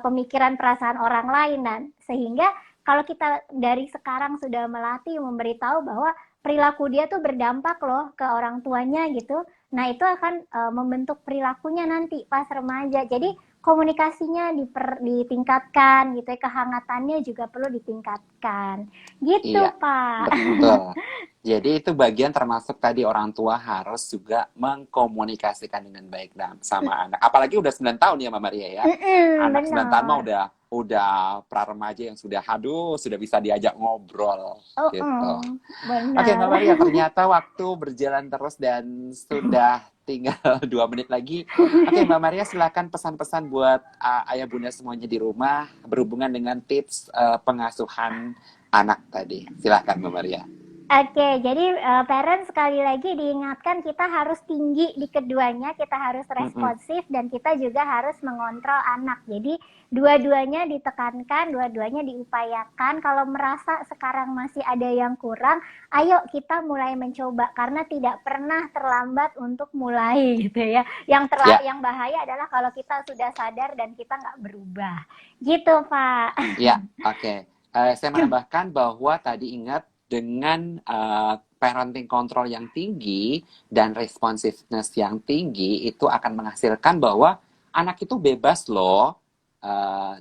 pemikiran perasaan orang lain, dan sehingga kalau kita dari sekarang sudah melatih memberitahu bahwa perilaku dia tuh berdampak loh ke orang tuanya gitu. Nah, itu akan membentuk perilakunya nanti pas remaja. Jadi komunikasinya ditingkatkan gitu ya, kehangatannya juga perlu ditingkatkan. Gitu, Iya. Pak. Betul. Jadi itu bagian termasuk tadi orang tua harus juga mengkomunikasikan dengan baik sama anak. Apalagi udah 9 tahun ya Mbak Maria ya. Anak 9 tahun mah Benar. udah pra remaja yang sudah sudah bisa diajak ngobrol gitu. Oke Mbak Benar. Maria, ternyata waktu berjalan terus dan sudah tinggal 2 menit lagi. Oke Mbak Maria, silakan pesan-pesan buat ayah bunda semuanya di rumah berhubungan dengan tips pengasuhan anak tadi. Silakan Mbak Maria. Oke, jadi parents sekali lagi diingatkan kita harus tinggi di keduanya, kita harus Mm-mm. responsif dan kita juga harus mengontrol anak. Jadi dua-duanya ditekankan, dua-duanya diupayakan. Kalau merasa sekarang masih ada yang kurang, ayo kita mulai mencoba karena tidak pernah terlambat untuk mulai gitu ya. Ya, Yang bahaya adalah kalau kita sudah sadar dan kita nggak berubah. Gitu, Pak. ya, oke. Saya menambahkan bahwa tadi ingat dengan parenting control yang tinggi dan responsiveness yang tinggi itu akan menghasilkan bahwa anak itu bebas loh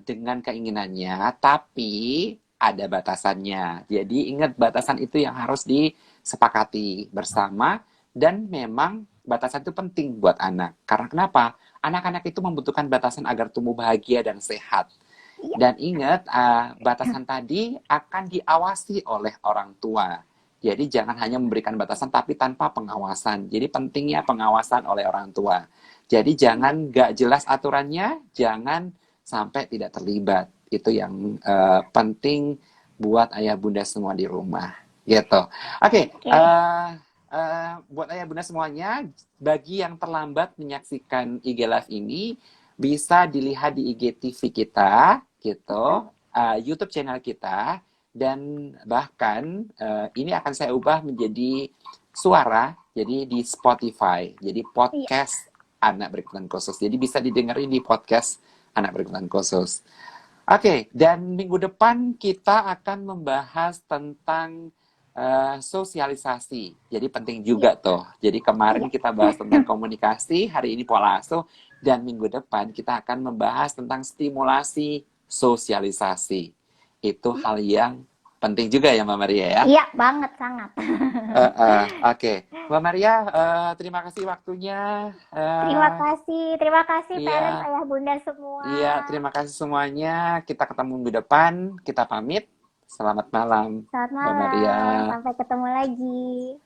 dengan keinginannya, tapi ada batasannya. Jadi ingat batasan itu yang harus disepakati bersama dan memang batasan itu penting buat anak. Karena kenapa? Anak-anak itu membutuhkan batasan agar tumbuh bahagia dan sehat. Iya. Dan ingat, batasan tadi akan diawasi oleh orang tua. Jadi jangan hanya memberikan batasan tapi tanpa pengawasan. Jadi pentingnya pengawasan oleh orang tua. Jadi jangan nggak jelas aturannya, jangan sampai tidak terlibat. Itu yang penting buat ayah bunda semua di rumah. Gitu. Oke, Oke. buat ayah bunda semuanya, bagi yang terlambat menyaksikan IG Live ini, bisa dilihat di IGTV kita, gitu, YouTube channel kita, dan bahkan ini akan saya ubah menjadi suara, jadi di Spotify, jadi Iya. podcast anak berkebutuhan khusus. Jadi bisa didengerin di podcast anak berkebutuhan khusus. Oke, dan minggu depan kita akan membahas tentang sosialisasi. Jadi penting juga tuh. Jadi kemarin Iya. kita bahas tentang komunikasi, hari ini pola asuh, dan minggu depan kita akan membahas tentang stimulasi sosialisasi. Itu hal yang penting juga ya Mbak Maria ya. Iya, banget sangat. Oke, Mbak Maria, terima kasih waktunya. Terima kasih parents, Iya, ayah bunda semua. iya, terima kasih semuanya. Kita ketemu minggu depan. Kita pamit. Selamat malam, Selamat Mbak Maria. malam, sampai ketemu lagi.